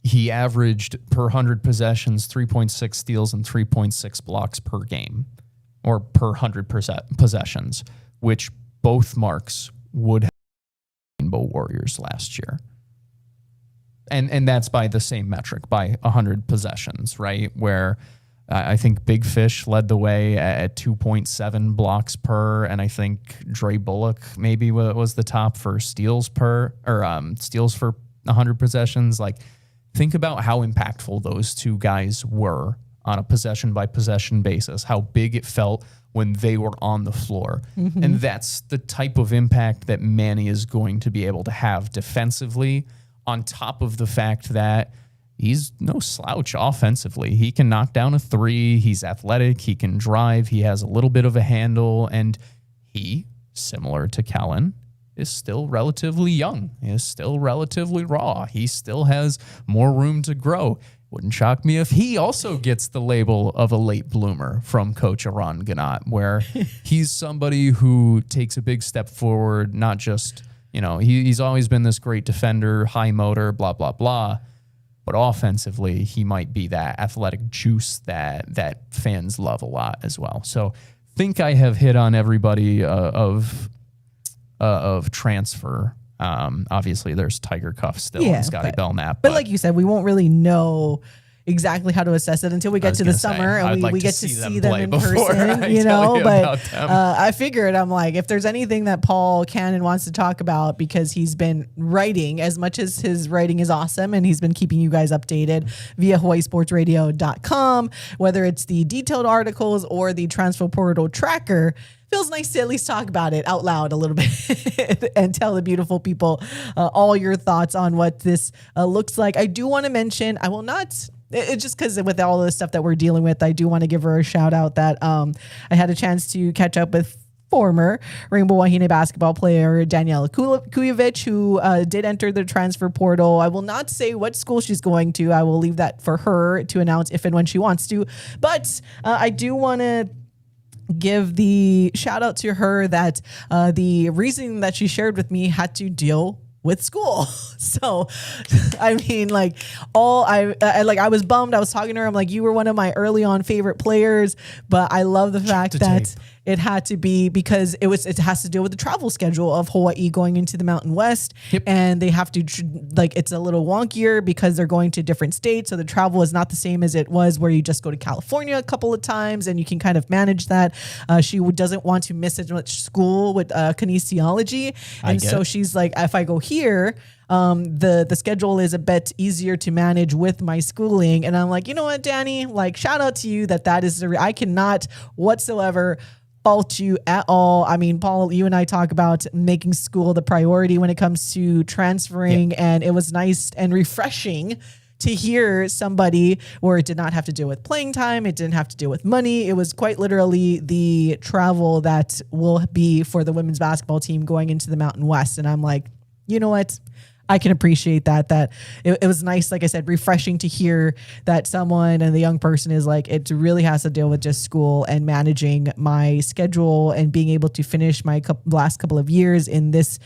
he averaged per 100 possessions 3.6 steals and 3.6 blocks per game, or per 100 possessions, which both marks would have Rainbow Warriors last year. And that's by the same metric, by 100 possessions, right? Where I think Big Fish led the way at 2.7 blocks per, and I think Dre Bullock maybe was the top for steals per, or steals for 100 possessions. Think about how impactful those two guys were on a possession-by-possession basis, how big it felt when they were on the floor. Mm-hmm. And that's the type of impact that Manny is going to be able to have defensively, on top of the fact that he's no slouch offensively. He can knock down a three. He's athletic. He can drive. He has a little bit of a handle. And he, similar to Kellen, is still relatively young, is still relatively raw. He still has more room to grow. Wouldn't shock me if he also gets the label of a late bloomer from Coach Aron Ganot, where he's somebody who takes a big step forward, not just, he's always been this great defender, high motor, blah, blah, blah. But offensively, he might be that athletic juice that fans love a lot as well. So think I have hit on everybody of transfer. Obviously, there's Tiger Cuff still and Scotty Belknap. But like you said, we won't really know exactly how to assess it until we get to the summer and we get to see them in person, you know. But I figured, I'm like, if there's anything that Paul Cannon wants to talk about, because he's been writing, as much as his writing is awesome and he's been keeping you guys updated via hawaiisportsradio.com, whether it's the detailed articles or the transfer portal tracker, feels nice to at least talk about it out loud a little bit and tell the beautiful people all your thoughts on what this looks like. I do want to mention, I will not... It's just because with all the stuff that we're dealing with, I do want to give her a shout out that I had a chance to catch up with former Rainbow Wahine basketball player Daniela Kujovic, who did enter the transfer portal. I will not say what school she's going to. I will leave that for her to announce if and when she wants to. But I do want to give the shout out to her that the reason that she shared with me had to deal with school. So, I mean, like, I was bummed. I was talking to her. I'm like, you were one of my early on favorite players, but I love the fact that it had to be because it has to deal with the travel schedule of Hawaii going into the Mountain West. Yep. And they have to, it's a little wonkier because they're going to different states. So the travel is not the same as it was where you just go to California a couple of times and you can kind of manage that. She doesn't want to miss as much school with kinesiology. And so she's like, if I go here, the schedule is a bit easier to manage with my schooling. And I'm like, you know what, Danny, like, shout out to you that is I cannot whatsoever fault you at all. I mean, Paul, you and I talk about making school the priority when it comes to transferring, and it was nice and refreshing to hear somebody where it did not have to deal with playing time. It didn't have to deal with money. It was quite literally the travel that will be for the women's basketball team going into the Mountain West. And I'm like, you know what? I can appreciate that it was nice, like I said, refreshing to hear that someone and the young person is like, it really has to deal with just school and managing my schedule and being able to finish my last couple of years in this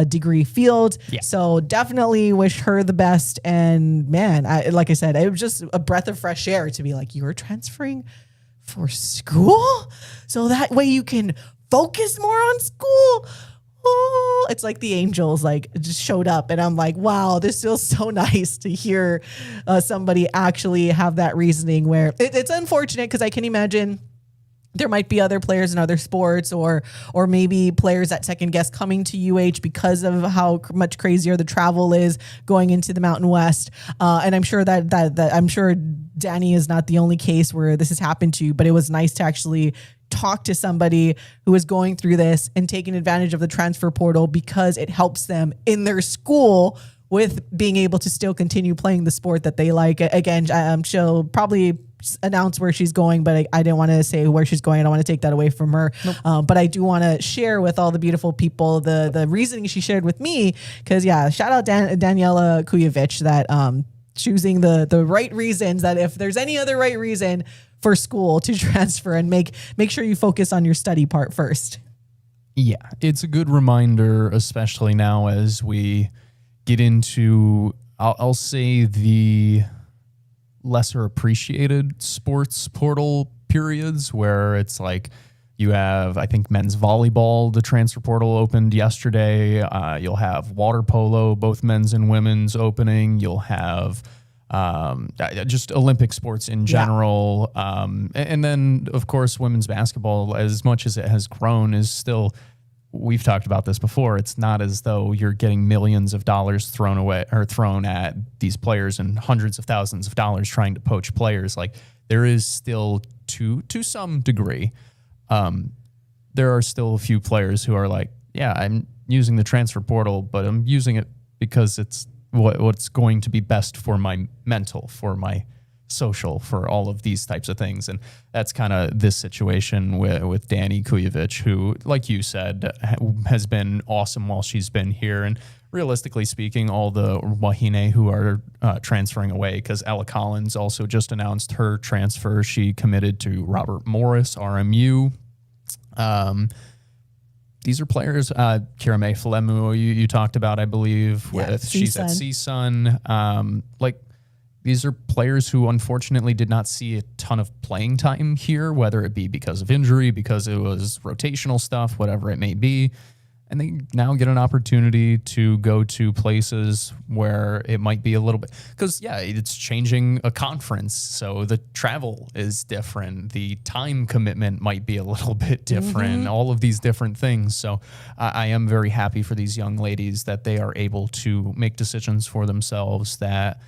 degree field. Yeah. So definitely wish her the best. And man, like I said, it was just a breath of fresh air to be like, you're transferring for school? So that way you can focus more on school? Oh, it's like the angels like just showed up, and I'm like, wow, this feels so nice to hear somebody actually have that reasoning. Where it's unfortunate because I can imagine there might be other players in other sports or maybe players that second guess coming to UH because of how much crazier the travel is going into the Mountain West. And I'm sure that I'm sure Danny is not the only case where this has happened to, but it was nice to actually talk to somebody who is going through this and taking advantage of the transfer portal because it helps them in their school with being able to still continue playing the sport that they like. Again, she'll probably announce where she's going, but I didn't want to say where she's going. I don't want to take that away from her. Nope. But I do want to share with all the beautiful people the reasoning she shared with me, because shout out Daniela Kujovic that choosing the right reasons, that if there's any other right reason for school to transfer, and make sure you focus on your study part first. Yeah, it's a good reminder, especially now as we get into, I'll say, the lesser appreciated sports portal periods where it's like you have, I think, men's volleyball, the transfer portal opened yesterday. You'll have water polo, both men's and women's opening. You'll have just Olympic sports in general. Yeah. And then, of course, women's basketball, as much as it has grown, is still, we've talked about this before, it's not as though you're getting millions of dollars thrown away or thrown at these players and hundreds of thousands of dollars trying to poach players. Like, there is still, to some degree, there are still a few players who are like, yeah, I'm using the transfer portal, but I'm using it because it's what's going to be best for my mental, for my social, for all of these types of things. And that's kind of this situation with Dani Kujovic, who, like you said, has been awesome while she's been here. And realistically speaking, all the Wahine who are transferring away, because Ella Collins also just announced her transfer. She committed to Robert Morris, RMU. These are players, Kira May Falemu, you talked about, I believe, she's at CSUN. These are players who unfortunately did not see a ton of playing time here, whether it be because of injury, because it was rotational stuff, whatever it may be. and they now get an opportunity to go to places where it might be a little bit, because it's changing a conference, so the travel is different, the time commitment might be a little bit different, all of these different things. So I am very happy for these young ladies that they are able to make decisions for themselves. That,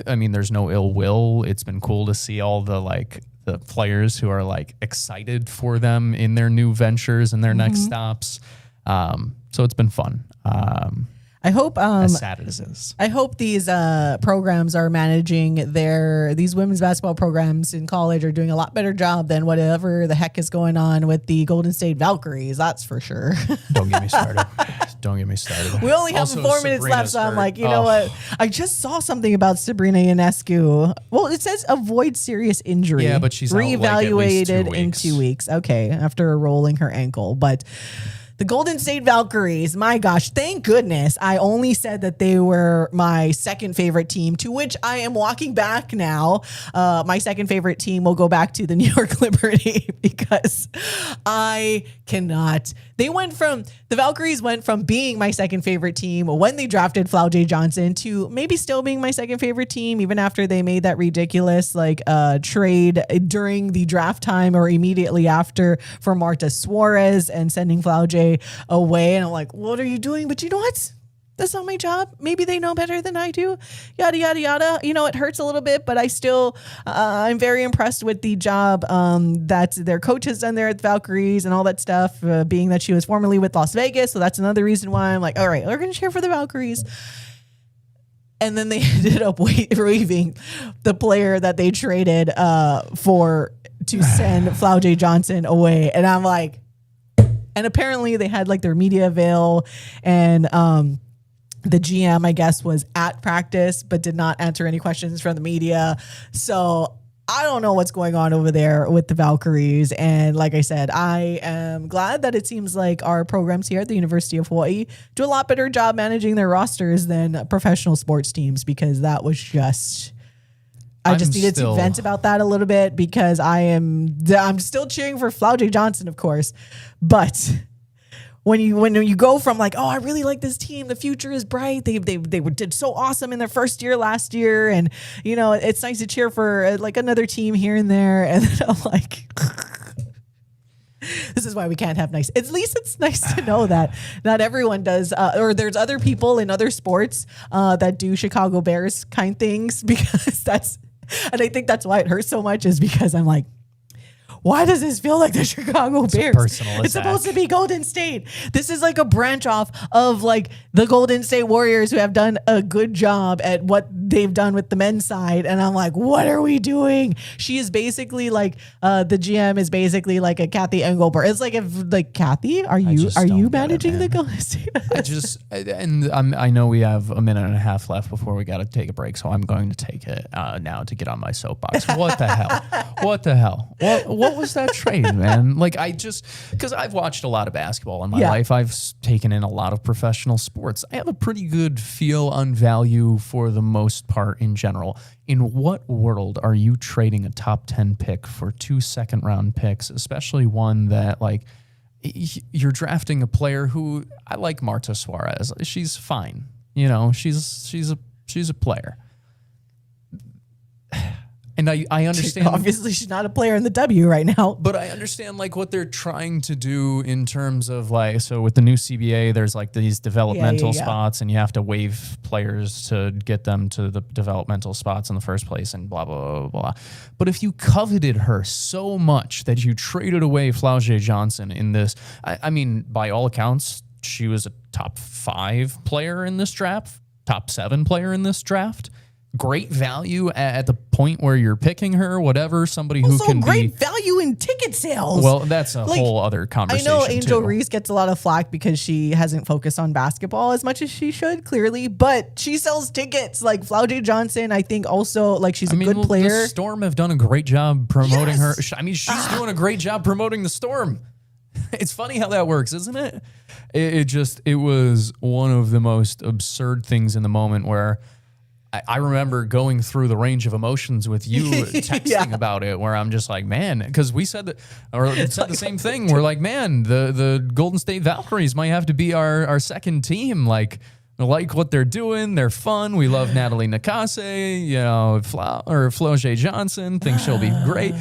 I mean, there's no ill will. It's been cool to see all the players who are excited for them in their new ventures and their next stops. So it's been fun. I hope, as sad as it is, I hope these programs are managing these women's basketball programs in college are doing a lot better job than whatever the heck is going on with the Golden State Valkyries. That's for sure. Don't get me started. Don't get me started. We only have 4 minutes left, so I'm like, you know what? I just saw something about Sabrina Ionescu. Well, it says avoid serious injury. Yeah, but she's reevaluated in 2 weeks. Okay, after rolling her ankle, but. The Golden State Valkyries, my gosh, thank goodness I only said that they were my second favorite team, to which I am walking back now. My second favorite team will go back to the New York Liberty because I cannot. The Valkyries went from being my second favorite team when they drafted Flau'jae Johnson to maybe still being my second favorite team, even after they made that ridiculous trade during the draft time or immediately after for Marta Suarez and sending Flau'jae away. And I'm like, what are you doing? But you know what? That's not my job. Maybe they know better than I do. Yada, yada, yada. You know, it hurts a little bit, but I still, I'm very impressed with the job that their coach has done there at the Valkyries and all that stuff, being that she was formerly with Las Vegas. So that's another reason why I'm like, all right, we're going to cheer for the Valkyries. And then they ended up waiving the player that they traded to send Flau'jae Johnson away. And I'm like, and apparently they had their media avail, and the GM, I guess, was at practice but did not answer any questions from the media. So I don't know what's going on over there with the Valkyries. And like I said, I am glad that it seems like our programs here at the University of Hawaii do a lot better job managing their rosters than professional sports teams, because that was just... I just needed to vent about that a little bit, because I'm still cheering for Flau'jae Johnson, of course. But when you go from I really like this team, the future is bright. They did so awesome in their first year last year, and it's nice to cheer for another team here and there. And then I'm like, this is why we can't have nice. At least it's nice to know that not everyone does, or there's other people in other sports that do Chicago Bears kind things, because that's. And I think that's why it hurts so much, is because I'm like, why does this feel like the Chicago Bears? It's supposed to be Golden State. This is a branch off of the Golden State Warriors, who have done a good job at what they've done with the men's side. And I'm like, what are we doing? She is basically the GM is basically a Kathy Engelbert. It's if Kathy, are you managing the Golden State? I know we have a minute and a half left before we got to take a break, so I'm going to take it now to get on my soapbox. What the hell? What the hell? What was that trade, man? Because I've watched a lot of basketball in my life. I've taken in a lot of professional sports. I have a pretty good feel on value for the most part in general. In what world are you trading a top 10 pick for 2 second-round picks, especially one that, you're drafting a player who, I like Marta Suarez. She's fine. She's a player. And I understand. Obviously, she's not a player in the W right now. But I understand what they're trying to do in terms of so with the new CBA, there's these developmental spots, and you have to waive players to get them to the developmental spots in the first place, and blah, blah, blah, blah. But if you coveted her so much that you traded away Flau'jae Johnson in this, I mean, by all accounts, she was a top 5 player in this draft, top 7 player in this draft. Great value at the point where you're picking her, whatever, somebody who can great value in ticket sales. Well, that's a whole other conversation. I know Angel Reese gets a lot of flack because she hasn't focused on basketball as much as she should, clearly, but she sells tickets. Flau'jae Johnson, I think also, she's a good player. The Storm have done a great job promoting her. I mean, she's doing a great job promoting the Storm. It's funny how that works, isn't it? It was one of the most absurd things in the moment where I remember going through the range of emotions with you texting about it, where I'm just like, man, because we said that, or said the same thing. We're like, man, the Golden State Valkyries might have to be our second team. Like what they're doing. They're fun. We love Natalie Nakase, Flo J. Johnson. Think she'll be great.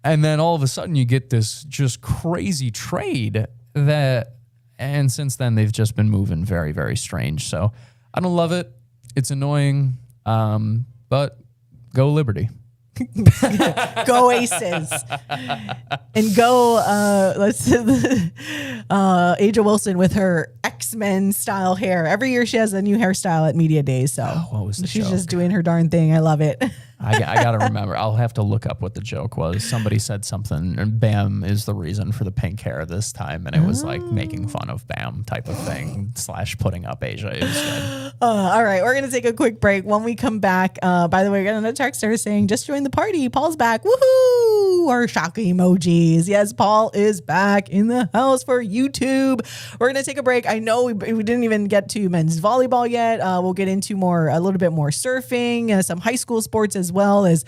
And then all of a sudden you get this just crazy trade and since then they've just been moving very, very strange. So I don't love it. It's annoying. But go Liberty. Go Aces. And go Aja Wilson with her X-Men style hair. Every year she has a new hairstyle at Media Days. So what was the she's joke? just doing her darn thing. I love it. I got to remember. I'll have to look up what the joke was. Somebody said something, and Bam is the reason for the pink hair this time. And it was like making fun of Bam type of thing / putting up Asia. It was good. All right. We're going to take a quick break. When we come back, by the way, we're going to text her saying, just join the party. Paul's back. Woohoo! Or shock emojis. Yes, Paul is back in the house for YouTube. We're going to take a break. I know we didn't even get to men's volleyball yet. We'll get into a little bit more surfing, some high school sports as well as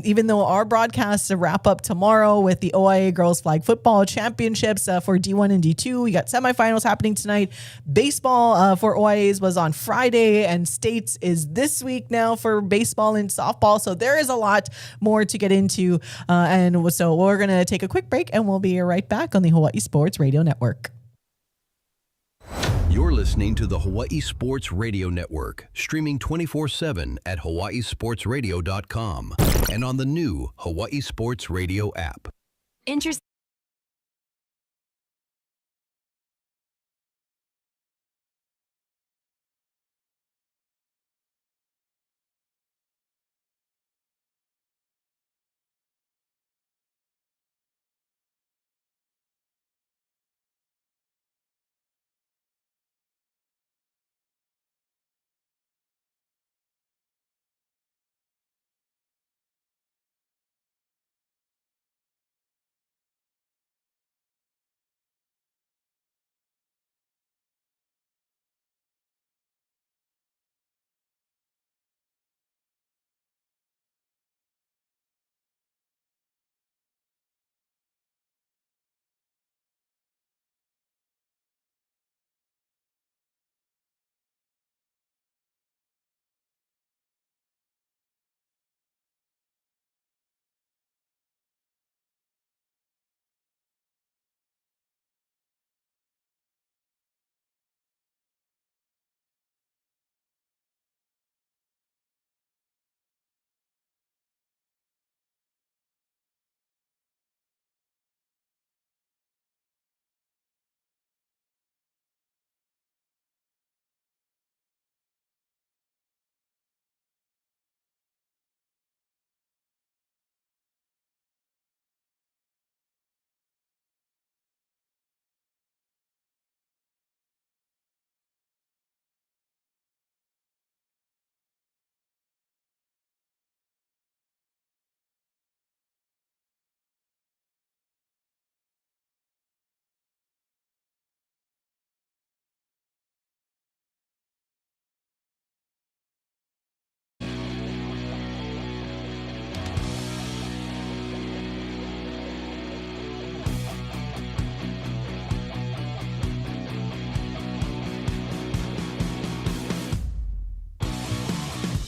even though our broadcasts wrap up tomorrow with the OIA Girls Flag Football Championships for D1 and D2. We got semifinals happening tonight. Baseball for OIAs was on Friday, and states is this week now for baseball and softball. So there is a lot more to get into. And so we're going to take a quick break, and we'll be right back on the Hawai'i Sports Radio Network. You're listening to the Hawai'i Sports Radio Network, streaming 24/7 at hawaiisportsradio.com and on the new Hawai'i Sports Radio app.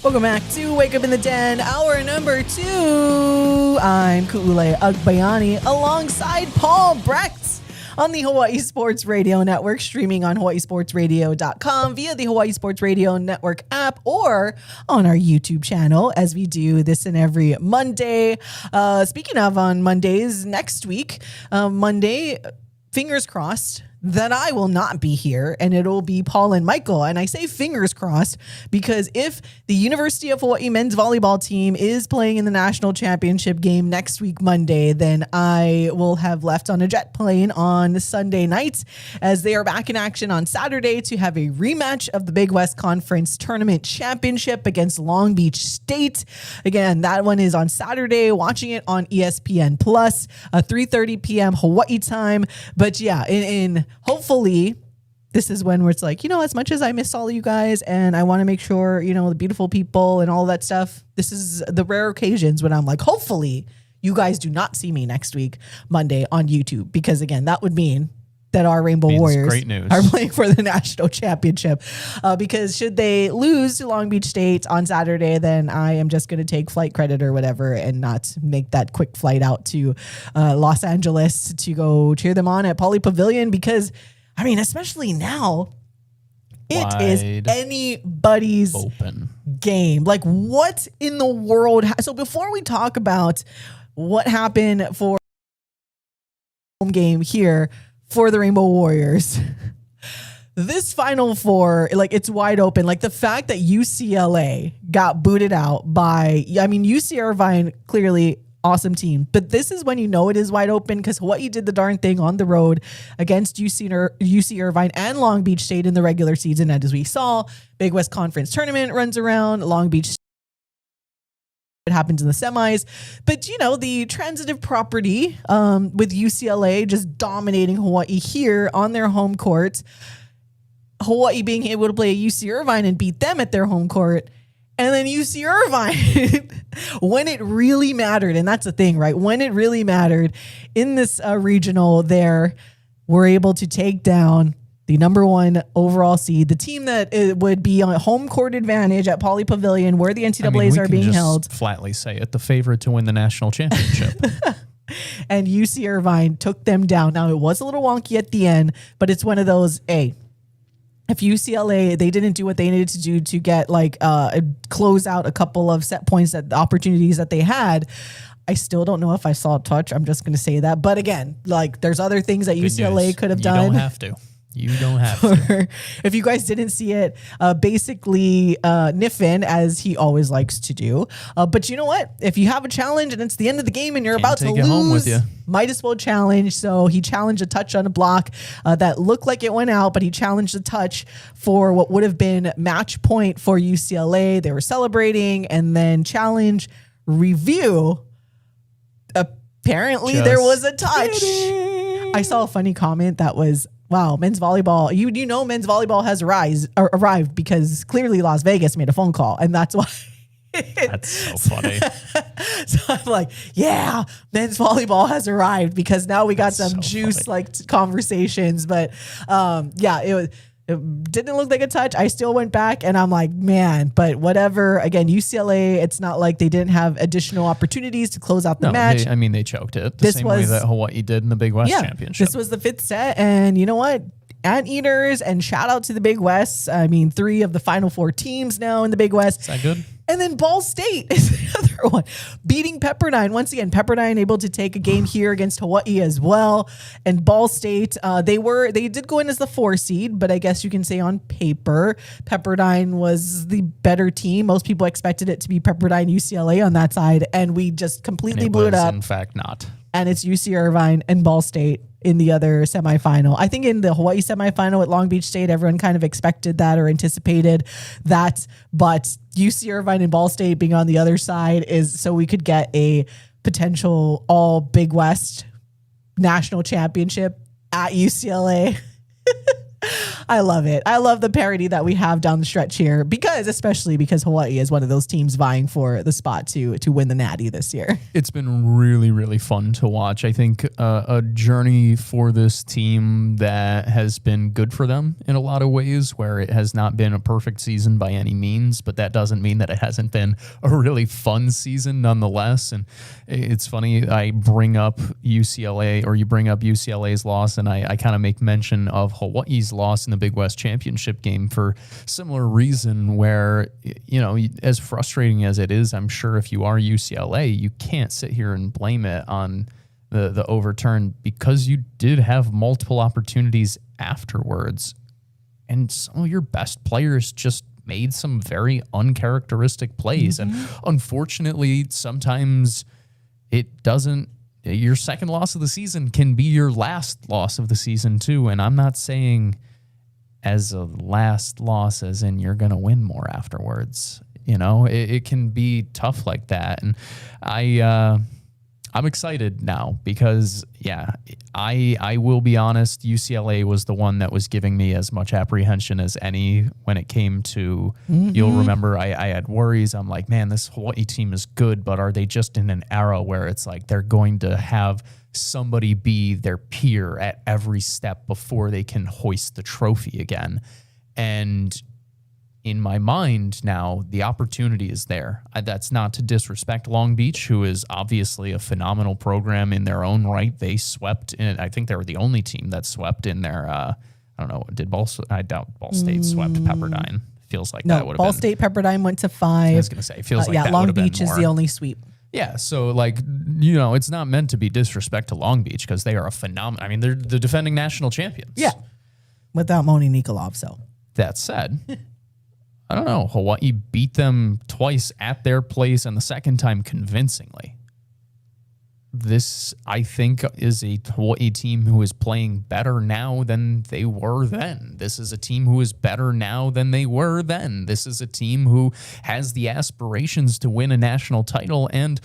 Welcome back to Wake Up in the Den, hour number 2. I'm Ku'ule Agbayani alongside Paul Brecht on the Hawai'i Sports Radio Network, streaming on hawaiisportsradio.com via the Hawai'i Sports Radio Network app or on our YouTube channel, as we do this and every Monday. Speaking of on Mondays, next week, Monday, fingers crossed that I will not be here and it'll be Paul and Michael. And I say fingers crossed because if the University of Hawaii men's volleyball team is playing in the national championship game next week, Monday, then I will have left on a jet plane on Sunday night as they are back in action on Saturday to have a rematch of the Big West Conference Tournament Championship against Long Beach State. Again, that one is on Saturday, watching it on ESPN Plus, 3:30 p.m. Hawaii time. But yeah, in hopefully this is when where it's like, as much as I miss all of you guys and I want to make sure, the beautiful people and all that stuff, this is the rare occasions when I'm like, hopefully you guys do not see me next week, Monday on YouTube, because again, that would mean that our Rainbow Warriors great news. are playing for the national championship. Because should they lose to Long Beach State on Saturday, then I am just going to take flight credit or whatever and not make that quick flight out to Los Angeles to go cheer them on at Pauley Pavilion, because I mean, especially now, it is anybody's open game. Like, what in the world? So before we talk about what happened for home game here for the Rainbow Warriors, this Final Four, like, it's wide open. Like, the fact that UCLA got booted out by, UC Irvine, clearly awesome team, but this is when it is wide open, because Hawaii did the darn thing on the road against UC Irvine and Long Beach State in the regular season. And as we saw, Big West Conference tournament runs around, Long Beach State, it happens in the semis. But the transitive property with UCLA just dominating Hawaii here on their home court, Hawaii being able to play UC Irvine and beat them at their home court. And then UC Irvine, when it really mattered, and that's the thing, right? When it really mattered in this regional there, we're able to take down the number 1 overall seed, the team that it would be on a home court advantage at Pauley Pavilion, where the NCAAs are being held. Flatly say it, the favorite to win the national championship. And UC Irvine took them down. Now, it was a little wonky at the end, but it's one of those, if UCLA, they didn't do what they needed to do to get close out a couple of set points, that the opportunities that they had, I still don't know if I saw a touch. I'm just going to say that. But again, there's other things that Good UCLA news. could have done. You don't have to. You don't have to. If you guys didn't see it, basically Niffin, as he always likes to do. But you know what? If you have a challenge and it's the end of the game and you're about to lose, home with you. Might as well challenge. So he challenged a touch on a block that looked like it went out, but he challenged a touch for what would have been match point for UCLA. They were celebrating, and then challenge review. Apparently there was a touch. Kidding. I saw a funny comment that was, wow, men's volleyball, men's volleyball has arrived because clearly Las Vegas made a phone call, and that's why. That's so funny. So I'm like, yeah, men's volleyball has arrived, because now we got some juice conversations. But it didn't look like a touch. I still went back and I'm like, man, but whatever. Again, UCLA, it's not like they didn't have additional opportunities to close out the match. They choked it the same way that Hawaii did in the Big West Championship. This was the 5th set, and you know what? Anteaters, and shout out to the Big West. 3 of the Final 4 teams now in the Big West. Is that good? And then Ball State is the other one, beating Pepperdine. Once again, Pepperdine able to take a game here against Hawaii as well. And Ball State, they did go in as the 4 seed, but I guess you can say on paper, Pepperdine was the better team. Most people expected it to be Pepperdine UCLA on that side, and we just completely blew it up. In fact, not. And it's UC Irvine and Ball State in the other semifinal. I think in the Hawaii semifinal at Long Beach State, everyone kind of expected that or anticipated that, but UC Irvine and Ball State being on the other side is so we could get a potential all Big West national championship at UCLA. I love it. I love the parity that we have down the stretch here, especially because Hawaii is one of those teams vying for the spot to win the Natty this year. It's been really, really fun to watch. I think a journey for this team that has been good for them in a lot of ways, where it has not been a perfect season by any means, but that doesn't mean that it hasn't been a really fun season nonetheless. And it's funny, I bring up UCLA, or you bring up UCLA's loss, and I kind of make mention of Hawaii's loss in the Big West Championship game for similar reason, where, as frustrating as it is, I'm sure if you are UCLA, you can't sit here and blame it on the overturn, because you did have multiple opportunities afterwards, and some of your best players just made some very uncharacteristic plays. Mm-hmm. And unfortunately, sometimes it doesn't. Your second loss of the season can be your last loss of the season too. And I'm not saying as a last loss as in you're going to win more afterwards. It can be tough like that. And I I'm excited now because, I will be honest, UCLA was the one that was giving me as much apprehension as any when it came to, you'll remember I had worries. I'm like, man, this Hawaii team is good, but are they just in an era where it's like they're going to have somebody be their peer at every step before they can hoist the trophy again? And in my mind now, the opportunity is there. That's not to disrespect Long Beach, who is obviously a phenomenal program in their own right. They swept in. I think they were the only team that swept in their, I don't know, I doubt Ball State swept Pepperdine. Feels like that would have been. Ball State, Pepperdine went to 5. I was going to say, feels like that Long would have been Beach is more. the only sweep. Yeah, so like, it's not meant to be disrespect to Long Beach because they are a phenomenal. I mean, they're the defending national champions. Yeah, without Moni Nikolov. So that said, I don't know. Hawaii beat them twice at their place and the second time convincingly. This, I think, is a Hawaii team who is playing better now than they were then. This is a team who is better now than they were then. This is a team who has the aspirations to win a national title and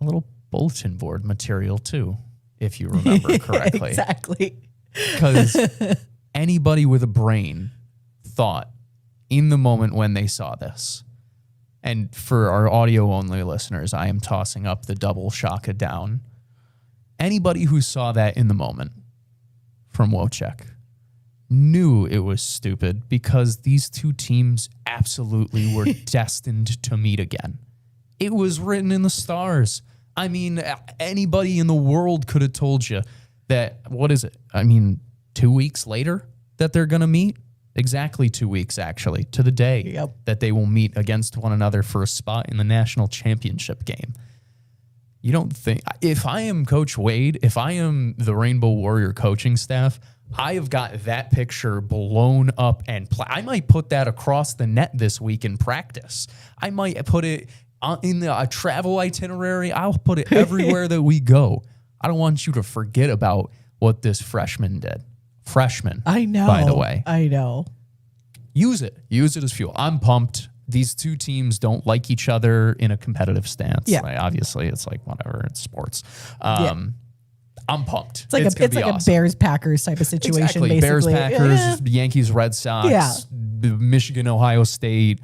a little bulletin board material too, if you remember correctly. Exactly. Because anybody with a brain thought in the moment when they saw this, and for our audio-only listeners, I am tossing up the double shaka down. Anybody who saw that in the moment from Wojciech knew it was stupid because these two teams absolutely were destined to meet again. It was written in the stars. I mean, anybody in the world could have told you that, 2 weeks later that they're going to meet? Exactly 2 weeks, actually, to the day that they will meet against one another for a spot in the national championship game. You don't think, if I am Coach Wade, if I am the Rainbow Warrior coaching staff, I have got that picture blown up and I might put that across the net this week in practice. I might put it in the travel itinerary. I'll put it everywhere that we go. I don't want you to forget about what this freshman did. Freshman, I know. by the way. I know. Use it. Use it as fuel. I'm pumped. These two teams don't like each other in a competitive stance. Yeah. Like, obviously, it's like whatever. It's sports. I'm pumped. It's like a Bears-Packers type of situation, exactly. basically. Bears-Packers, Yankees, Red Sox, Michigan, Ohio State,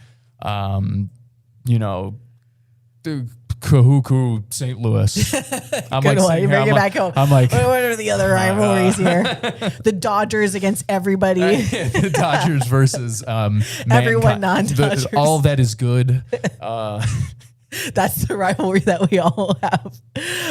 Kahuku, St. Louis. I'm Good like, one. You bring it back home. I'm like, what are the other rivalries here? The Dodgers against everybody. The Dodgers versus everyone non-Dodgers. All that is good. That's the rivalry that we all have.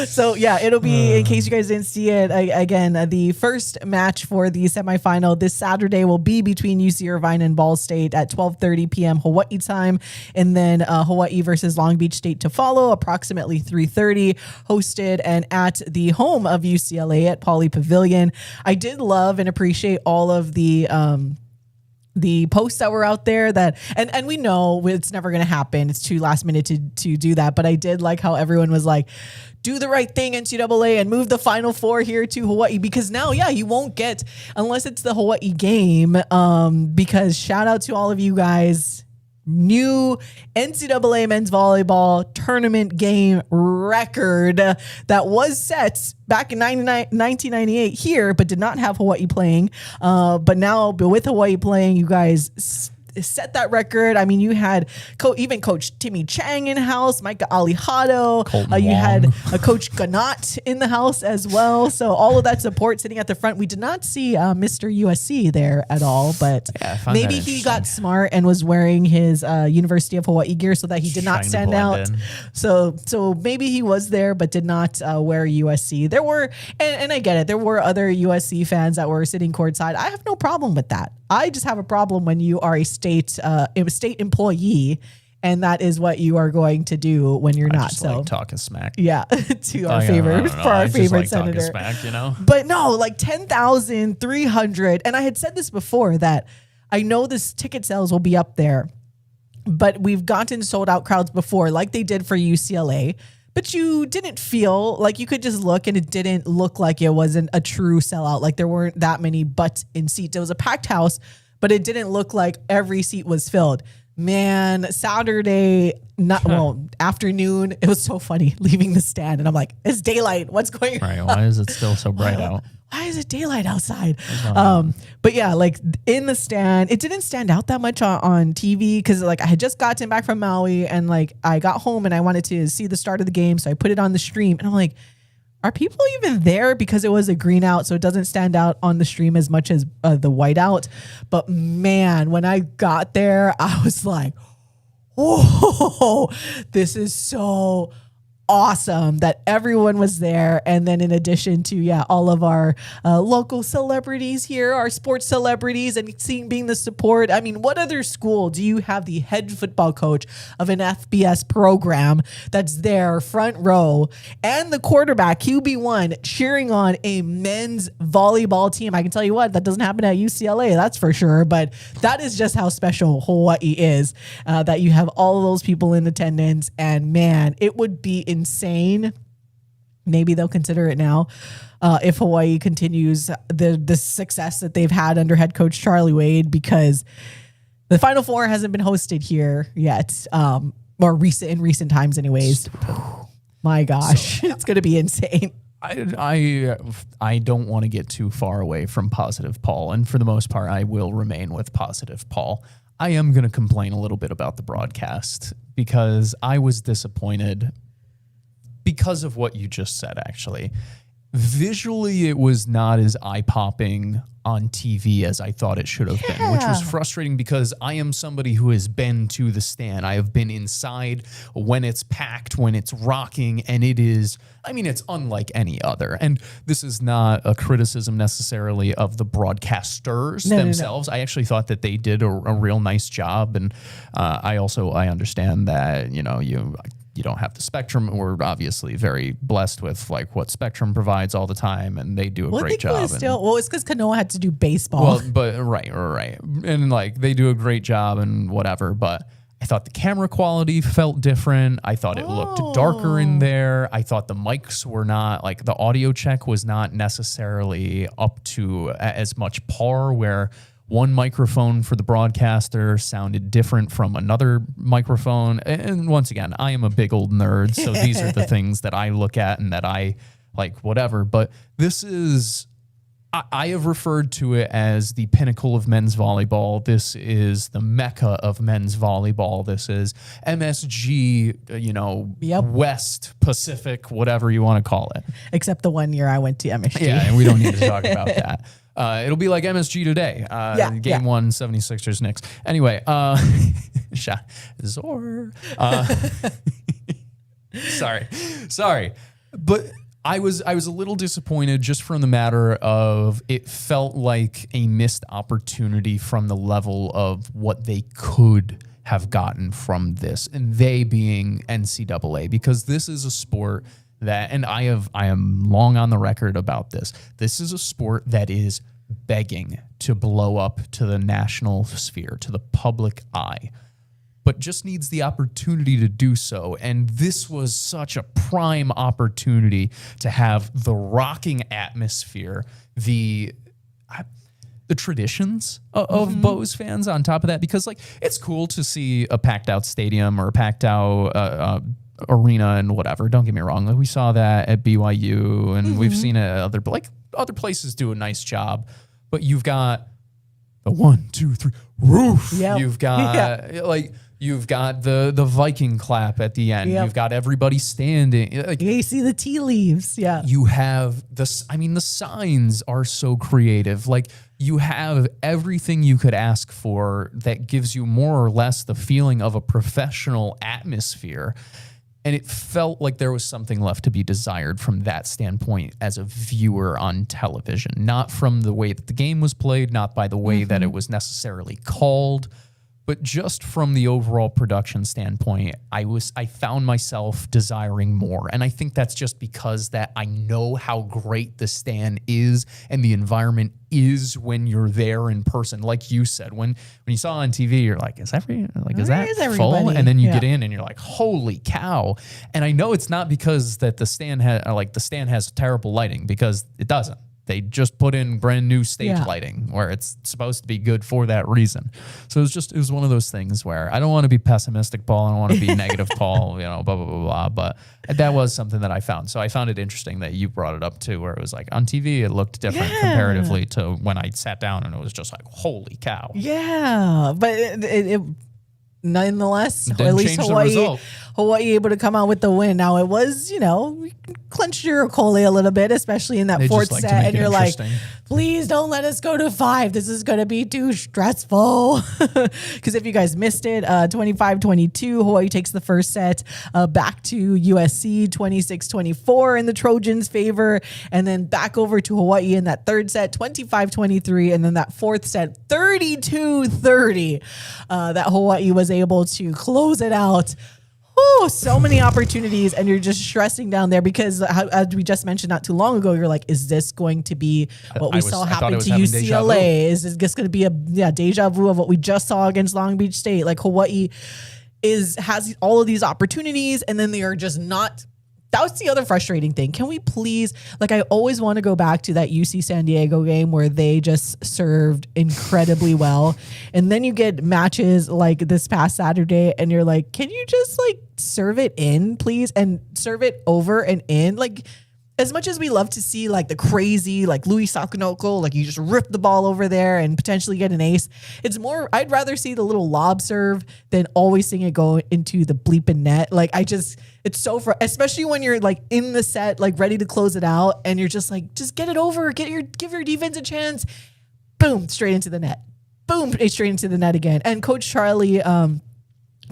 So yeah, it'll be, in case you guys didn't see it, again, the first match for the semifinal this Saturday will be between UC Irvine and Ball State at 12:30 p.m. Hawaii time, and then Hawaii versus Long Beach State to follow approximately 3:30, hosted and at the home of UCLA at Pauley Pavilion. I did love and appreciate all of the posts that were out there that, and we know it's never going to happen. It's too last minute to do that. But I did like how everyone was like, do the right thing, NCAA, and move the Final Four here to Hawaii, because now, you won't get, unless it's the Hawaii game, because shout out to all of you guys. New NCAA men's volleyball tournament game record that was set back in 1998 here, but did not have Hawaii playing. But now with Hawaii playing, you guys set that record. I mean, you had even Coach Timmy Chang in house, Micah Alihado. You had a Coach Ganat in the house as well. So all of that support sitting at the front. We did not see Mr. USC there at all, but maybe he got smart and was wearing his University of Hawaii gear so that he did not stand out. So maybe he was there, but did not wear USC. There were, and I get it, there were other USC fans that were sitting courtside. I have no problem with that. I just have a problem when you are a state employee, and that is what you are going to do when you're not. So like talking smack. Yeah, to our favorite senator. Smack, But no, like 10,300. And I had said this before that I know this ticket sales will be up there, but we've gotten sold out crowds before, like they did for UCLA. But you didn't feel like, you could just look and it didn't look like it wasn't a true sellout. Like there weren't that many butts in seats. It was a packed house, but it didn't look like every seat was filled. Man, Saturday, afternoon, it was so funny leaving the stand. And I'm like, it's daylight. What's going on? Right. Why is it still so bright out? Why is it daylight outside? But yeah, like in the stand, it didn't stand out that much on TV because like I had just gotten back from Maui and like I got home and I wanted to see the start of the game. So I put it on the stream and I'm like, are people even there? Because it was a green out, so it doesn't stand out on the stream as much as the white out. But man, when I got there, I was like, whoa, this is so awesome that everyone was there. And then in addition to, all of our local celebrities here, our sports celebrities, and being the support. I mean, what other school do you have the head football coach of an FBS program that's there front row and the quarterback QB1 cheering on a men's volleyball team? I can tell you what, that doesn't happen at UCLA, that's for sure. But that is just how special Hawaii is, that you have all of those people in attendance. And man, it would be insane. Maybe they'll consider it now if Hawaii continues the success that they've had under head coach Charlie Wade, because the Final Four hasn't been hosted here yet, or in recent times anyways. My gosh, it's going to be insane. I don't want to get too far away from positive Paul, and for the most part, I will remain with positive Paul. I am going to complain a little bit about the broadcast because I was disappointed because of what you just said, actually. Visually, it was not as eye-popping on TV as I thought it should have been, which was frustrating because I am somebody who has been to the stand. I have been inside when it's packed, when it's rocking, and it is, I mean, it's unlike any other. And this is not a criticism necessarily of the broadcasters themselves. No. I actually thought that they did a real nice job. And I understand that, you don't have the Spectrum. We're obviously very blessed with like what Spectrum provides all the time, and they do a great job. It's because Kanoa had to do baseball. Well, but right, and like they do a great job and whatever. But I thought the camera quality felt different. I thought it looked darker in there. I thought the mics were not like the audio check was not necessarily up to as much par where. One microphone for the broadcaster sounded different from another microphone. And once again, I am a big old nerd, so these are the things that I look at and that I like, whatever. But this is, I have referred to it as the pinnacle of men's volleyball. This is the mecca of men's volleyball. This is MSG, West Pacific, whatever you want to call it. Except the 1 year I went to MSG. Yeah, and we don't need to talk about that. It'll be like MSG today. Game 1, 76ers Knicks. Anyway, shot Zor. Sorry. But I was a little disappointed just from the matter of it felt like a missed opportunity from the level of what they could have gotten from this, and they being NCAA, because this is a sport that, and I am long on the record about this. This is a sport that is begging to blow up to the national sphere, to the public eye, but just needs the opportunity to do so. And this was such a prime opportunity to have the rocking atmosphere, the traditions of Bows fans on top of that, because like it's cool to see a packed out stadium or a packed out arena and whatever. Don't get me wrong. Like we saw that at BYU and we've seen it at other places do a nice job, but you've got the 1, 2, 3 roof. Yep. You've got you've got the Viking clap at the end. Yep. You've got everybody standing. Like, you see the tea leaves. Yeah. You have this. I mean, the signs are so creative. Like you have everything you could ask for that gives you more or less the feeling of a professional atmosphere. And it felt like there was something left to be desired from that standpoint as a viewer on television, not from the way that the game was played, not by the way that it was necessarily called, but just from the overall production standpoint. I found myself desiring more. And I think that's just because that I know how great the stand is and the environment is when you're there in person. Like you said, when you saw on TV, you're like, is that full? And then you get in and you're like, holy cow. And I know it's not because that the stand has terrible lighting, because it doesn't. they just put in brand new stage Yeah. lighting where it's supposed to be good for that reason. So it was one of those things where I don't want to be pessimistic, Paul. I don't want to be negative, Paul, blah, blah, blah, blah. But that was something that I found. So I found it interesting that you brought it up too, where it was like on TV, it looked different comparatively to when I sat down and it was just like, holy cow. Yeah, but it nonetheless, Didn't at least change the result. Hawaii able to come out with the win. Now it was, we clenched your Okole a little bit, especially in that They fourth just like to set, make and it you're like, interesting. please don't let us go to 5. This is going to be too stressful. Because if you guys missed it, 25-22, Hawaii takes the first set back to USC, 26-24 in the Trojans' favor, and then back over to Hawaii in that third set, 25-23, and then that fourth set, 32-30, that Hawaii was able to close it out. Oh, so many opportunities, and you're just stressing down there because, as we just mentioned not too long ago, you're like, is this going to be what we saw happen to UCLA? Is this just going to be a deja vu of what we just saw against Long Beach State? Like Hawaii has all of these opportunities, and then they are just not. That was the other frustrating thing. Can we please, I always want to go back to that UC San Diego game where they just served incredibly well. And then you get matches like this past Saturday and you're like, can you just serve it in, please? And serve it over and in. As much as we love to see the crazy, Louis Sakanoko, you just rip the ball over there and potentially get an ace. It's more, I'd rather see the little lob serve than always seeing it go into the bleeping net. It's so, especially when you're in the set, ready to close it out and you're just just get it over, give your defense a chance. Boom, straight into the net. Boom, straight into the net again. And Coach Charlie,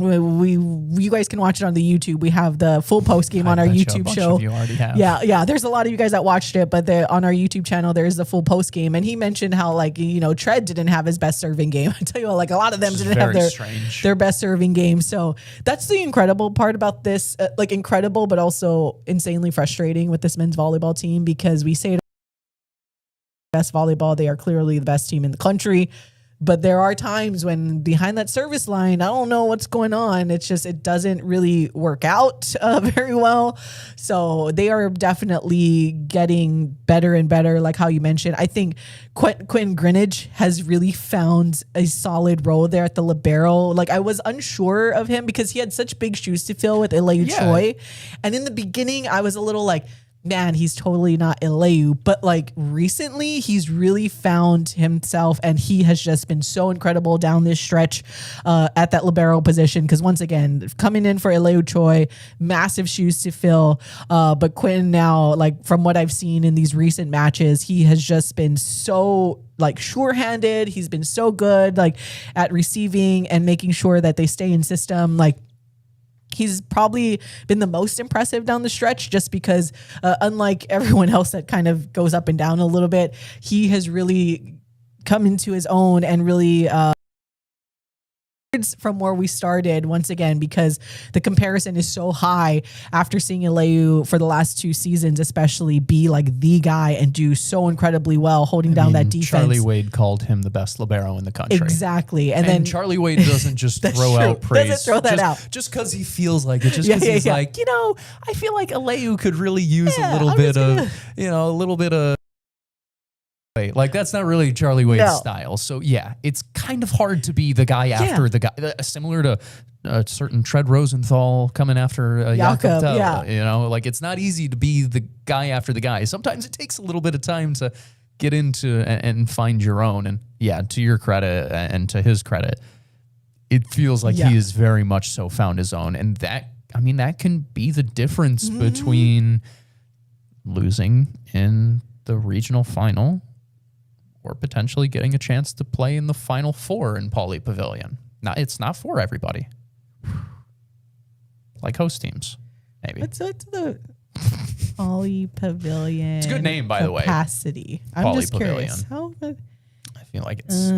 you guys can watch it on the YouTube. We have the full post game on our YouTube show. You already have. Yeah. There's a lot of you guys that watched it, but on our YouTube channel, there is the full post game. And he mentioned how Tread didn't have his best serving game. I tell you what, a lot of them didn't have their best serving game. So that's the incredible part about this. Incredible, but also insanely frustrating with this men's volleyball team because we say best volleyball, they are clearly the best team in the country. But there are times when behind that service line, I don't know what's going on. It's just, it doesn't really work out very well. So they are definitely getting better and better. Like how you mentioned, I think Quentin Greenidge has really found a solid role there at the libero. I was unsure of him because he had such big shoes to fill with Eleu Choi. And in the beginning, I was a little man, he's totally not Eleu. But recently, he's really found himself and he has just been so incredible down this stretch at that libero position. Because once again, coming in for Eleu Choi, massive shoes to fill. But Quinn now, from what I've seen in these recent matches, he has just been so sure-handed. He's been so good at receiving and making sure that they stay in system. He's probably been the most impressive down the stretch just because unlike everyone else that kind of goes up and down a little bit, he has really come into his own and really from where we started once again, because the comparison is so high after seeing Eleu for the last 2 seasons, especially be the guy and do so incredibly well holding down that defense. Charlie Wade called him the best libero in the country. Exactly. And then then Charlie Wade doesn't just throw out praise. Doesn't throw that out. Just because he feels like it. Just because he's I feel like Eleu could really use a little bit of that's not really Charlie Wade's style. So yeah, it's kind of hard to be the guy after the guy, similar to a certain Tread Rosenthal coming after Jakob Tell. It's not easy to be the guy after the guy. Sometimes it takes a little bit of time to get into and find your own. And yeah, to your credit and to his credit, it feels like he is very much so found his own. And that can be the difference between losing in the regional final or potentially getting a chance to play in the Final Four in Pauley Pavilion. Now, it's not for everybody. Host teams, maybe. What's the Pauley Pavilion? It's a good name, by the way. Capacity. I'm Pauley just curious. Pavilion. How? I feel like it's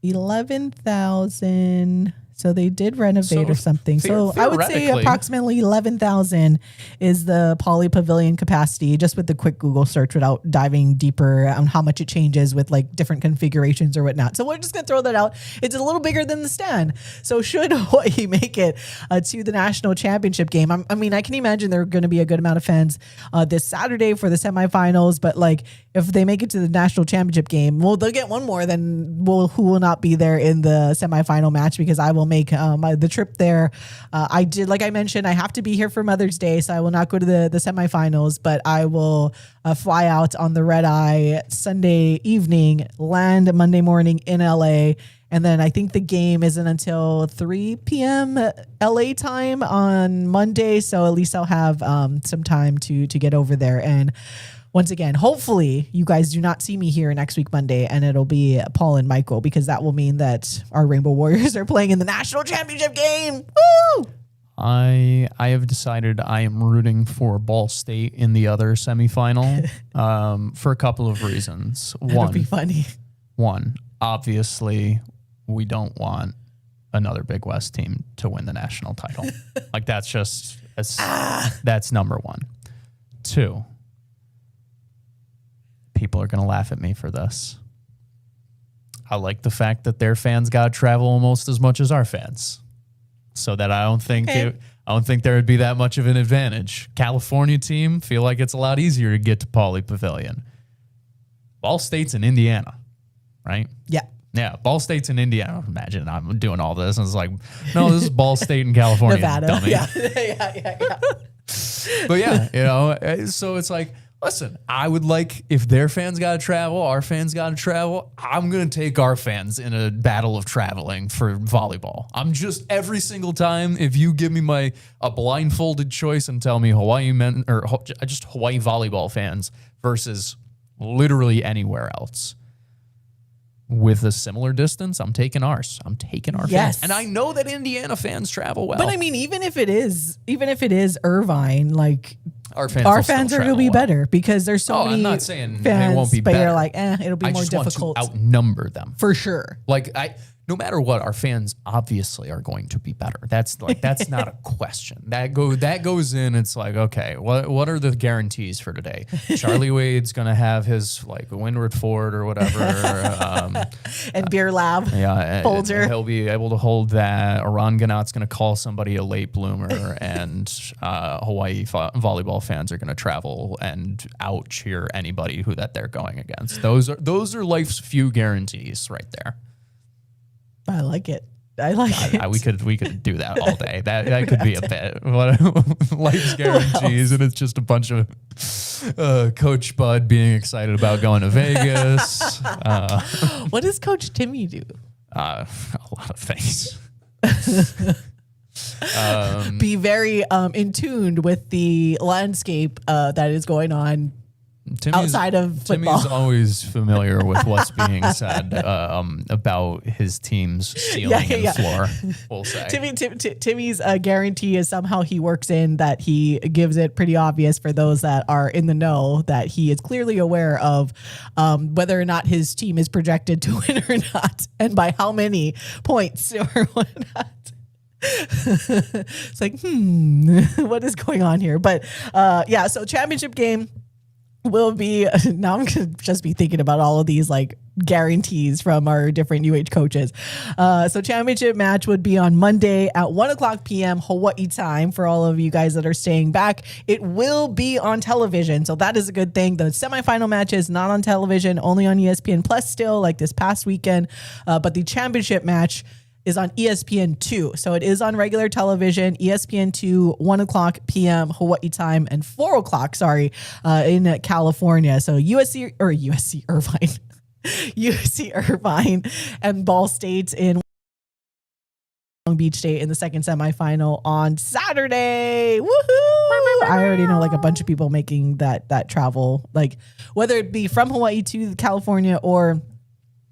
11,000. So they did renovate or something. So I would say theoretically- approximately 11,000 is the Poly Pavilion capacity, just with the quick Google search without diving deeper on how much it changes with like different configurations or whatnot. So we're just going to throw that out. It's a little bigger than the stand. So should Hawaii make it to the national championship game, I mean, I can imagine there are going to be a good amount of fans this Saturday for the semifinals. But like if they make it to the national championship game, well, they'll get one more than who will not be there in the semifinal match, because I will make the trip there. I did, like I mentioned, I have to be here for Mother's Day, so I will not go to the semifinals, but I will fly out on the red eye Sunday evening, land Monday morning in LA, and then I think the game isn't until 3 p.m. LA time on Monday, so at least I'll have some time to get over there. And once again, hopefully you guys do not see me here next week Monday, and it'll be Paul and Michael, because that will mean that our Rainbow Warriors are playing in the national championship game. Woo! I have decided I am rooting for Ball State in the other semifinal for a couple of reasons. That'd be funny. One, obviously, we don't want another Big West team to win the national title. Like that's number one. Two, people are going to laugh at me for this. I like the fact that their fans got to travel almost as much as our fans, so that I don't think there would be that much of an advantage. California team feel like it's a lot easier to get to Pauley Pavilion. Ball State's in Indiana, right? Yeah. Yeah, Ball State's in Indiana. Imagine I'm doing all this, and it's like, no, this is Ball State in California, Nevada. dummy. Yeah. yeah. But yeah, so it's like, listen, I would like, if their fans got to travel, our fans got to travel, I'm going to take our fans in a battle of traveling for volleyball. I'm just, every single time, if you give me a blindfolded choice and tell me Hawaii men, or just Hawaii volleyball fans versus literally anywhere else, with a similar distance, I'm taking ours. I'm taking our fans. And I know that Indiana fans travel well. But I mean, even if it is Irvine, like our fans are going to be better, because there's so many I'm not saying fans, they won't be but better. you're like, it'll be more difficult. Want to outnumber them. For sure. Like no matter what, our fans obviously are going to be better. That's not a question. That goes in. It's like, okay, what are the guarantees for today? Charlie Wade's gonna have his like Windward Ford or whatever, and Beer Lab. Yeah, Folger. He'll be able to hold that. Iran Ganat's gonna call somebody a late bloomer, and Hawaii volleyball fans are gonna travel and out cheer anybody that they're going against. Those are life's few guarantees right there. I like it. We could do that all day. That could be a bit. Life's guarantees, and it's just a bunch of Coach Bud being excited about going to Vegas. What does Coach Timmy do? A lot of things. Be very in tuned with the landscape that is going on outside of football. Timmy's always familiar with what's being said about his team's ceiling and floor, we'll say. Timmy's guarantee is somehow he works in that he gives it pretty obvious for those that are in the know that he is clearly aware of whether or not his team is projected to win or not, and by how many points or whatnot. It's like, what is going on here? But so championship game will be, now I'm going to just be thinking about all of these like guarantees from our different UH coaches. So championship match would be on Monday at 1:00 p.m. Hawaii time for all of you guys that are staying back. It will be on television, so that is a good thing. The semifinal match is not on television, only on ESPN Plus still, like this past weekend. But the championship match is on ESPN2. So it is on regular television, ESPN2, 1:00 p.m. Hawaii time, and 4:00, in California. So USC Irvine, USC Irvine and Ball State in Long Beach State in the second semifinal on Saturday. Woohoo! I already know like a bunch of people making that travel, like whether it be from Hawaii to California or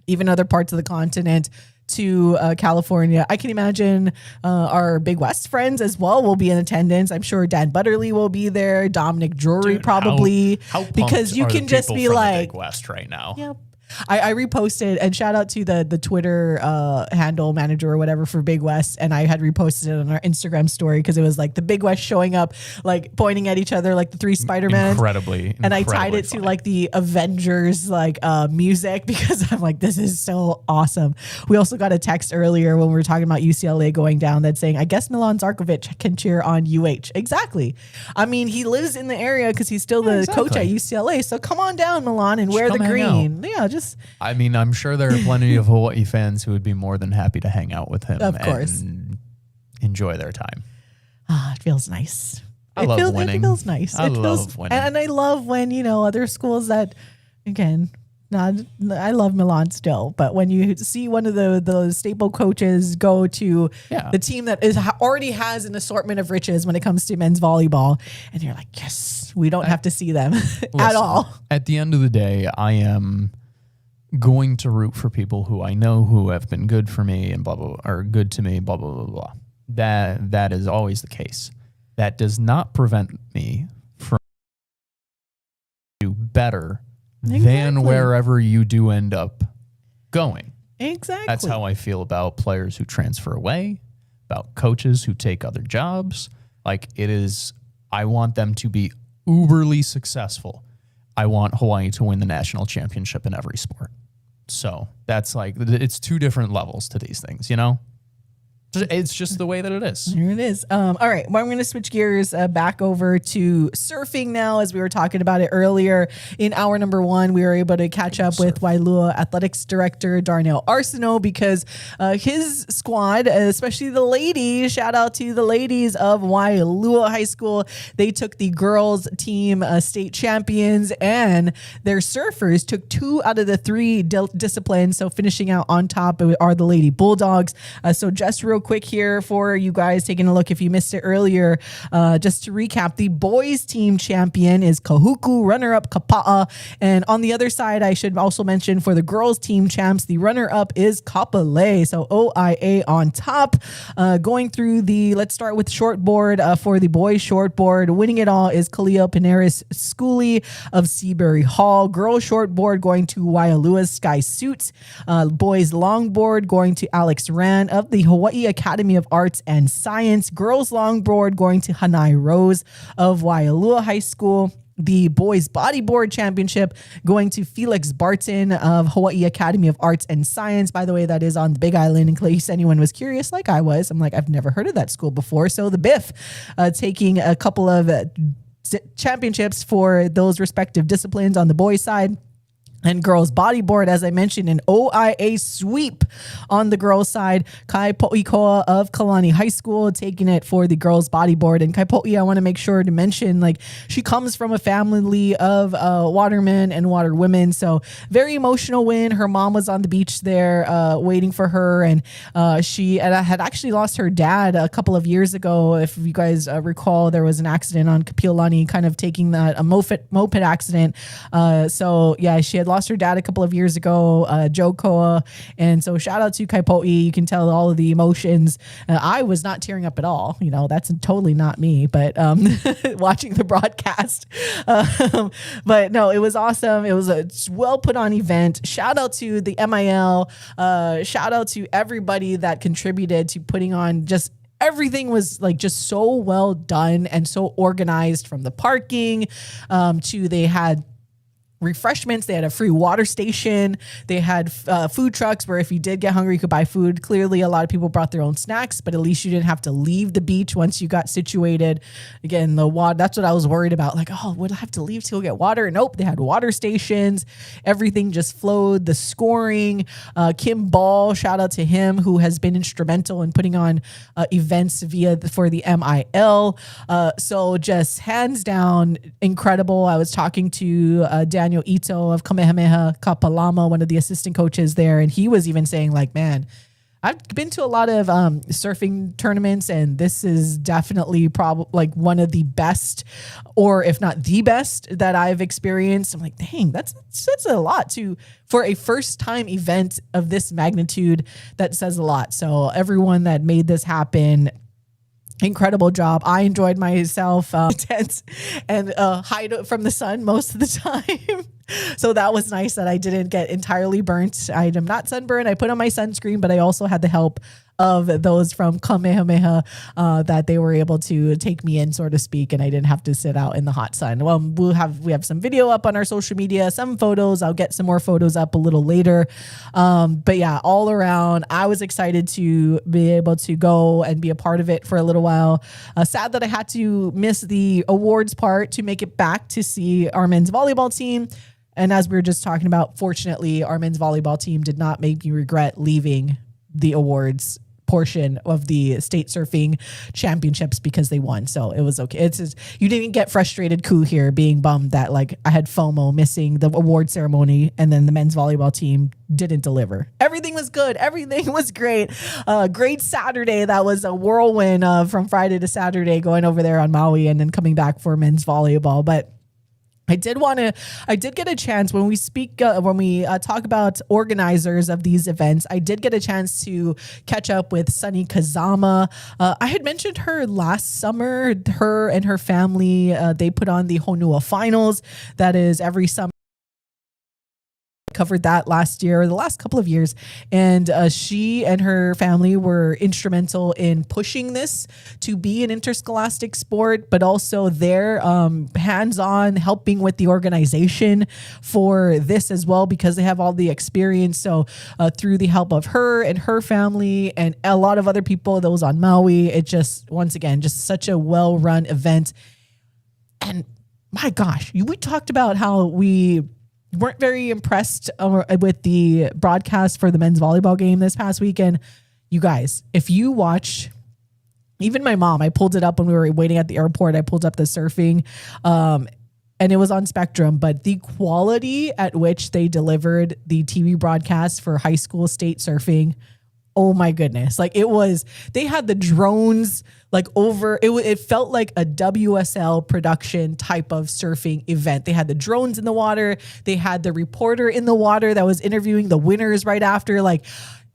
even other parts of the continent to California. I can imagine our Big West friends as well will be in attendance. I'm sure Dan Butterly will be there. Dominic Drury probably. How because you are can the just people be from the like Big West right now. Yep. I reposted, and shout out to the Twitter handle manager or whatever for Big West, and I had reposted it on our Instagram story because it was like the Big West showing up, like pointing at each other like the three Spider-Mans. Incredibly And I tied it funny. to like the Avengers like music because I'm like, this is so awesome. We also got a text earlier when we were talking about UCLA going down that saying, I guess Milan Zarkovic can cheer on UH. Exactly. I mean, he lives in the area because he's still the coach at UCLA. So come on down, Milan, and wear the green. Yeah, just. I mean, I'm sure there are plenty of Hawaii fans who would be more than happy to hang out with him. Of course. And enjoy their time. It feels nice. I love winning. It feels nice. I love winning. And I love when, other schools that, again, I love Milan still, but when you see one of the staple coaches go to the team that already has an assortment of riches when it comes to men's volleyball, and you're like, yes, we don't have to see them at all. At the end of the day, I am going to root for people who I know who have been good for me and blah, blah, blah, or good to me, blah, blah, blah, blah. That is always the case. That does not prevent me from do better than wherever you do end up going. Exactly. That's how I feel about players who transfer away, about coaches who take other jobs. Like I want them to be uberly successful. I want Hawaii to win the national championship in every sport. So that's like, it's two different levels to these things, It's just the way that it is. Here it is. All right. Well, I'm going to switch gears back over to surfing now. As we were talking about it earlier in hour number 1, we were able to catch up with Wailua Athletics Director Darnell Arsenault because his squad, especially the ladies, shout out to the ladies of Wailua High School. They took the girls team state champions, and their surfers took 2 out of the 3 disciplines. So finishing out on top are the Lady Bulldogs. So just real quick here for you guys taking a look if you missed it earlier, just to recap, the boys team champion is Kahuku, runner-up Kapa'a, and on the other side I should also mention for the girls team champs, the runner-up is Kapolei. So OIA on top. Going through let's start with shortboard. For the boys shortboard, winning it all is Kalia Panaris Schooley of Seabury Hall. Girls shortboard going to Waialua's Sky Suits. Boys longboard going to Alex Ran of the Hawaii Academy of Arts and Science. Girls longboard going to Hanai Rose of Waialua High School. The boys bodyboard championship going to Felix Barton of Hawaii Academy of Arts and Science. By the way, that is on the Big Island in case anyone was curious like I was. I'm like, I've never heard of that school before. So the BIF taking a couple of championships for those respective disciplines on the boys side. And girls bodyboard, as I mentioned, an OIA sweep on the girls' side. Kai Po'ikoa of Kalani High School taking it for the girls bodyboard. And Kai Po'i, I want to make sure to mention, like, she comes from a family of watermen and waterwomen. So very emotional win. Her mom was on the beach there waiting for her. And she had actually lost her dad a couple of years ago. If you guys recall, there was an accident on Kapiolani, kind of taking a moped accident. So yeah, she had lost her dad a couple of years ago, Joe Koa. And so shout out to Kaipo'i. You can tell all of the emotions. I was not tearing up at all. That's totally not me, but watching the broadcast. But no, it was awesome. It was a well put on event. Shout out to the MIL. Shout out to everybody that contributed to putting on just everything was like just so well done and so organized, from the parking to they had refreshments. They had a free water station. They had food trucks where if you did get hungry, you could buy food. Clearly, a lot of people brought their own snacks, but at least you didn't have to leave the beach once you got situated. Again, the water, that's what I was worried about. Like, oh, would I have to leave to go get water? Nope, they had water stations. Everything just flowed. The scoring, Kim Ball, shout out to him, who has been instrumental in putting on events for the MIL. So just hands down, incredible. I was talking to Daniel Ito of Kamehameha Kapalama, one of the assistant coaches there, and he was even saying, like, man, I've been to a lot of surfing tournaments, and this is definitely probably like one of the best, or if not the best, that I've experienced. I'm like, dang, that's a lot for a first time event of this magnitude. That says a lot. So everyone that made this happen, incredible job. I enjoyed myself tense and hide from the sun most of the time. So that was nice that I didn't get entirely burnt. I am not sunburned. I put on my sunscreen, but I also had the help of those from Kamehameha that they were able to take me in, so to speak, and I didn't have to sit out in the hot sun. Well, we have some video up on our social media, some photos. I'll get some more photos up a little later. But yeah, all around, I was excited to be able to go and be a part of it for a little while. Sad that I had to miss the awards part to make it back to see our men's volleyball team. And as we were just talking about, fortunately, our men's volleyball team did not make me regret leaving the awards portion of the state surfing championships because they won. So it was okay. It's just, you didn't get frustrated, Koo, here being bummed that like I had FOMO missing the award ceremony and then the men's volleyball team didn't deliver. Everything was good. Everything was great. Great Saturday. That was a whirlwind from Friday to Saturday going over there on Maui and then coming back for men's volleyball. But I did get a chance when we talk about organizers of these events, I did get a chance to catch up with Sunny Kazama. I had mentioned her last summer. Her and her family, they put on the Honua Finals. That is every summer. Covered that last year, or the last couple of years, and she and her family were instrumental in pushing this to be an interscholastic sport, but also they're hands-on helping with the organization for this as well because they have all the experience. So through the help of her and her family and a lot of other people that was on Maui, it just, once again, just such a well-run event. And my gosh, we talked about how we weren't very impressed with the broadcast for the men's volleyball game this past weekend. You guys, if you watch, even my mom, I pulled it up when we were waiting at the airport. I pulled up the surfing and it was on Spectrum, but the quality at which they delivered the TV broadcast for high school state surfing, oh my goodness. Like they had the drones like over, it felt like a WSL production type of surfing event. They had the drones in the water. They had the reporter in the water that was interviewing the winners right after. Like,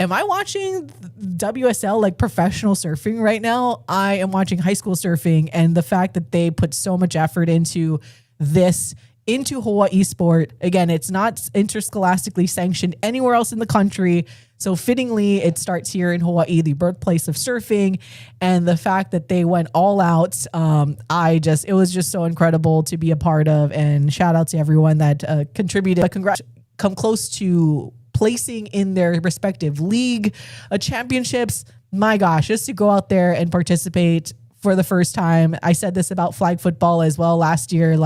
am I watching WSL, like professional surfing right now? I am watching high school surfing, and the fact that they put so much effort into this, into Hawaii sport. Again, it's not interscholastically sanctioned anywhere else in the country. So fittingly, it starts here in Hawaii, the birthplace of surfing, and the fact that they went all out. It was just so incredible to be a part of, and shout out to everyone that contributed. Congrats, come close to placing in their respective league championships. My gosh, just to go out there and participate for the first time. I said this about flag football as well last year.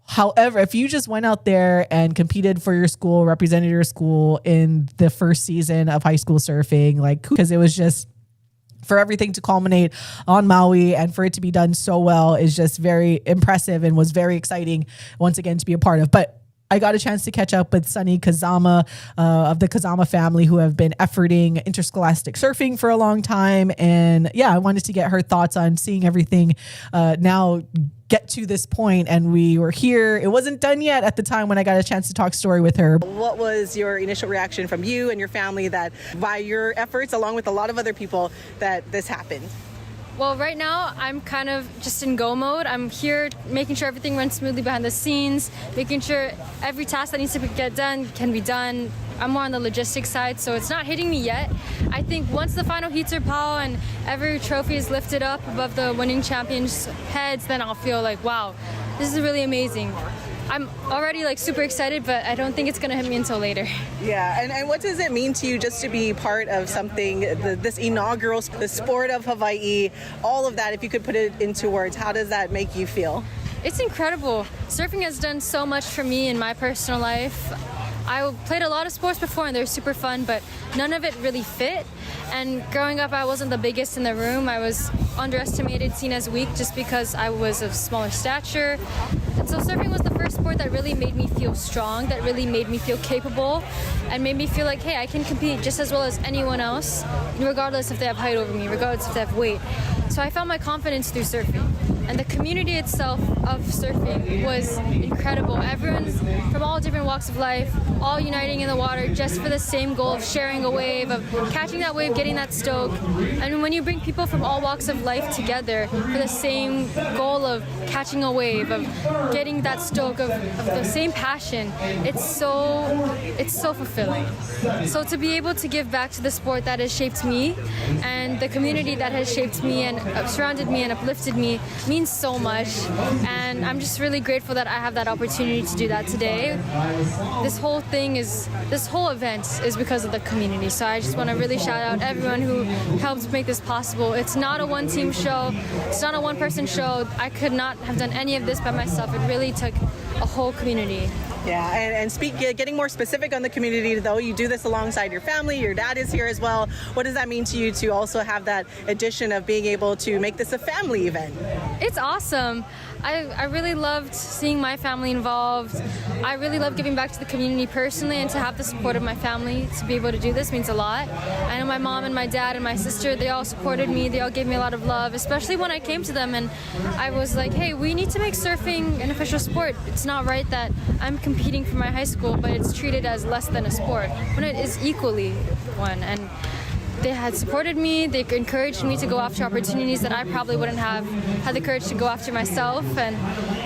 However, if you just went out there and competed for your school, represented your school in the first season of high school surfing, because it was just, for everything to culminate on Maui and for it to be done so well is just very impressive and was very exciting once again to be a part of. But I got a chance to catch up with Sunny Kazama of the Kazama family, who have been efforting interscholastic surfing for a long time. And yeah, I wanted to get her thoughts on seeing everything now get to this point, and we were here. It wasn't done yet at the time when I got a chance to talk story with her. What was your initial reaction from you and your family that by your efforts, along with a lot of other people, that this happened? Well, right now, I'm kind of just in go mode. I'm here making sure everything runs smoothly behind the scenes, making sure every task that needs to get done can be done. I'm more on the logistics side, so it's not hitting me yet. I think once the final heats are pow and every trophy is lifted up above the winning champions' heads, then I'll feel like, wow, this is really amazing. I'm already super excited, but I don't think it's going to hit me until later. Yeah, and what does it mean to you just to be part of something, this inaugural, the sport of Hawaii, all of that, if you could put it into words, how does that make you feel? It's incredible. Surfing has done so much for me in my personal life. I played a lot of sports before and they're super fun, but none of it really fit. And growing up, I wasn't the biggest in the room. I was underestimated, seen as weak just because I was of smaller stature. And so surfing was the first sport that really made me feel strong, that really made me feel capable, and made me feel like, hey, I can compete just as well as anyone else, regardless if they have height over me, regardless if they have weight. So I found my confidence through surfing. And the community itself of surfing was incredible. Everyone's from all different walks of life, all uniting in the water just for the same goal of sharing a wave, of catching that wave, getting that stoke. And when you bring people from all walks of life together for the same goal of catching a wave, of getting that stoke, of the same passion, it's so fulfilling. So to be able to give back to the sport that has shaped me and the community that has shaped me and surrounded me and uplifted me means so much. And I'm just really grateful that I have that opportunity to do that today. This whole event is because of the community. So I just want to really shout out everyone who helped make this possible. It's not a one-team show. It's not a one-person show. I could not have done any of this by myself. It really took a whole community. Yeah, and getting more specific on the community, though, you do this alongside your family. Your dad is here as well. What does that mean to you to also have that addition of being able to make this a family event? It's awesome. I really loved seeing my family involved. I really love giving back to the community personally, and to have the support of my family to be able to do this means a lot. I know my mom and my dad and my sister, they all supported me. They all gave me a lot of love, especially when I came to them and I was like, hey, we need to make surfing an official sport. It's not right that I'm competing for my high school, but it's treated as less than a sport when it is equally one. And they had supported me. They encouraged me to go after opportunities that I probably wouldn't have had the courage to go after myself. And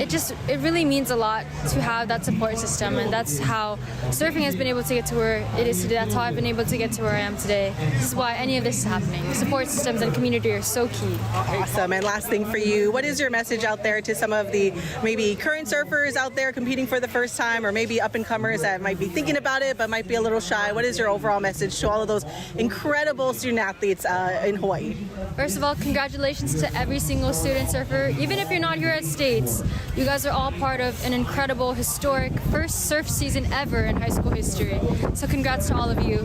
it really means a lot to have that support system. And that's how surfing has been able to get to where it is today. That's how I've been able to get to where I am today. This is why any of this is happening. Support systems and community are so key. Awesome. And last thing for you, what is your message out there to some of the maybe current surfers out there competing for the first time, or maybe up-and-comers that might be thinking about it but might be a little shy? What is your overall message to all of those incredible student athletes in Hawaii? First of all, congratulations to every single student surfer. Even if you're not here at States, you guys are all part of an incredible, historic first surf season ever in high school history. So congrats to all of you.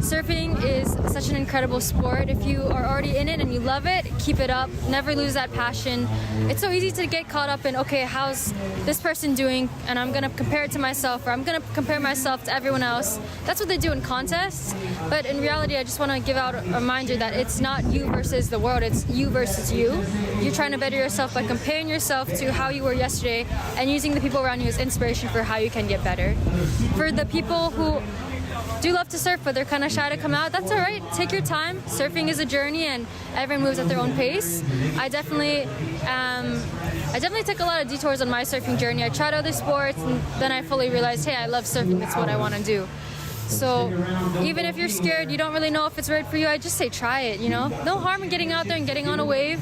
Surfing is such an incredible sport. If you are already in it and you love it, keep it up. Never lose that passion. It's so easy to get caught up in, okay, how's this person doing? And I'm going to compare it to myself, or I'm going to compare myself to everyone else. That's what they do in contests. But in reality, I just want to give out a reminder that it's not you versus the world. It's you versus you. You're trying to better yourself by comparing yourself to how you were yesterday and using the people around you as inspiration for how you can get better. For the people who do love to surf, but they're kind of shy to come out, that's all right. Take your time. Surfing is a journey, and everyone moves at their own pace. I definitely took a lot of detours on my surfing journey. I tried other sports, and then I fully realized, hey, I love surfing. That's what I want to do. So even if you're scared, you don't really know if it's right for you, I just say try it, No harm in getting out there and getting on a wave.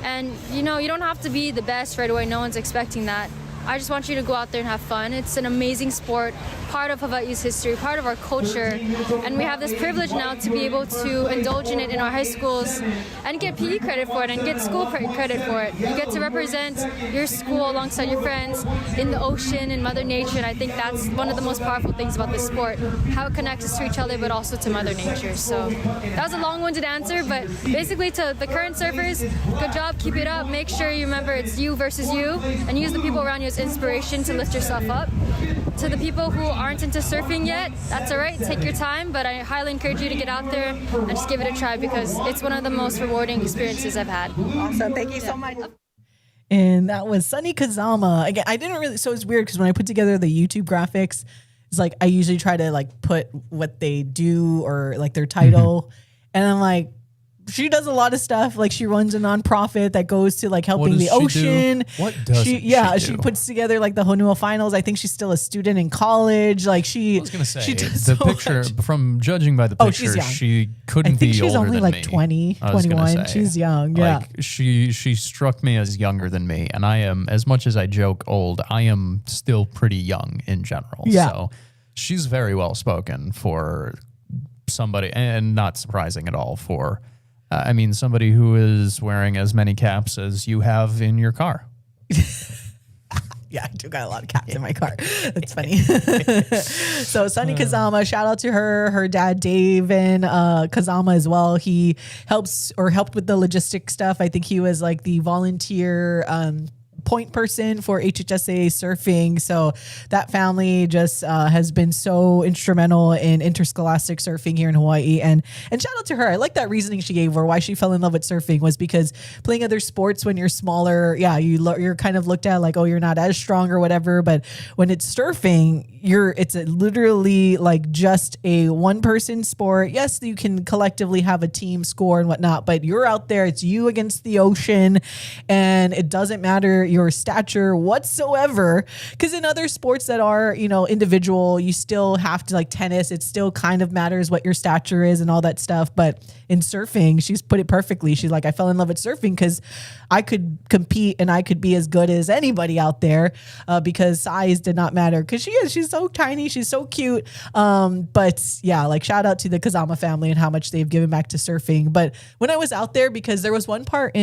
And, you don't have to be the best right away. No one's expecting that. I just want you to go out there and have fun. It's an amazing sport, part of Hawaii's history, part of our culture, and we have this privilege now to be able to indulge in it in our high schools and get PE credit for it and get school credit for it. You get to represent your school alongside your friends in the ocean and Mother Nature, and I think that's one of the most powerful things about this sport, how it connects us to each other but also to Mother Nature. So that was a long-winded answer, but basically to the current surfers, good job, keep it up, make sure you remember it's you versus you, and use the people around you as inspiration to lift yourself up. To the people who aren't into surfing yet, that's all right, take your time, but I highly encourage you to get out there and just give it a try because it's one of the most rewarding experiences I've had. Awesome, thank you so much. And that was Sunny Kazama. Again, I didn't really, so it's weird because when I put together the YouTube graphics, it's like I usually try to like put what they do or like their title, and I'm like, she does a lot of stuff. Like she runs a nonprofit that goes to like helping the ocean. What does she do? She puts together like the Honua finals. I think she's still a student in college. Like I was gonna say the picture from judging by the picture, she couldn't be older than me. She's only like 20, 21. She's young. Yeah. Like she struck me as younger than me, and I am, as much as I joke old, I am still pretty young in general. Yeah. So she's very well spoken for somebody, and not surprising at all for. Somebody who is wearing as many caps as you have in your car. Yeah, I do got a lot of caps in my car. That's funny. So Sunny Kazama, shout out to her dad, Dave, and Kazama as well. He helped with the logistic stuff. I think he was like the volunteer point person for HHSA surfing. So that family just has been so instrumental in interscholastic surfing here in Hawaii. And shout out to her. I like that reasoning she gave, or why she fell in love with surfing was because playing other sports when you're smaller, you're kind of looked at like, oh, you're not as strong or whatever. But when it's surfing, it's literally like just a one person sport. Yes, you can collectively have a team score and whatnot, but you're out there, it's you against the ocean, and it doesn't matter your stature whatsoever. Because in other sports that are, individual, you still have to, like tennis, it still kind of matters what your stature is and all that stuff. But in surfing, she's put it perfectly. She's like, I fell in love with surfing because I could compete and I could be as good as anybody out there, because size did not matter. Because she's so tiny, she's so cute. But yeah, like shout out to the Kazama family and how much they've given back to surfing. But when I was out there, because there was one part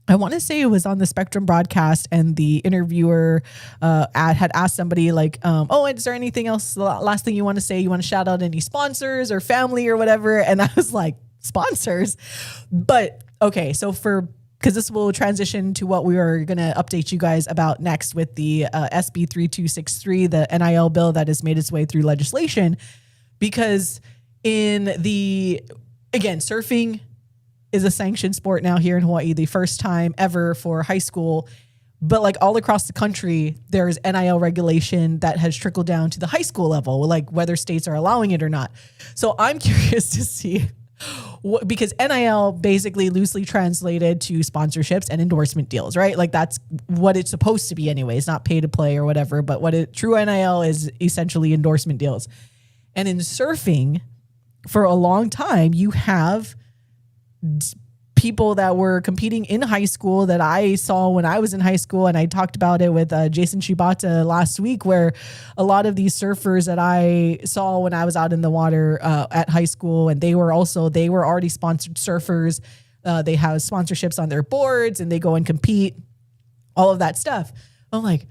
I want to say it was on the Spectrum broadcast, and the interviewer had asked somebody like, oh, is there anything else, last thing you want to say? You want to shout out any sponsors or family or whatever? And I was like, sponsors? But okay, so because this will transition to what we are going to update you guys about next with the SB 3263, the NIL bill that has made its way through legislation. Because again, surfing is a sanctioned sport now here in Hawaii, the first time ever for high school. But like all across the country, there's NIL regulation that has trickled down to the high school level, like whether states are allowing it or not. So I'm curious to see because NIL basically loosely translated to sponsorships and endorsement deals, right? Like that's what it's supposed to be anyway. It's not pay to play or whatever, but true NIL is essentially endorsement deals. And in surfing, for a long time, you have people that were competing in high school that I saw when I was in high school. And I talked about it with Jason Shibata last week, where a lot of these surfers that I saw when I was out in the water at high school, and they were already sponsored surfers. They have sponsorships on their boards and they go and compete, all of that stuff. I'm like,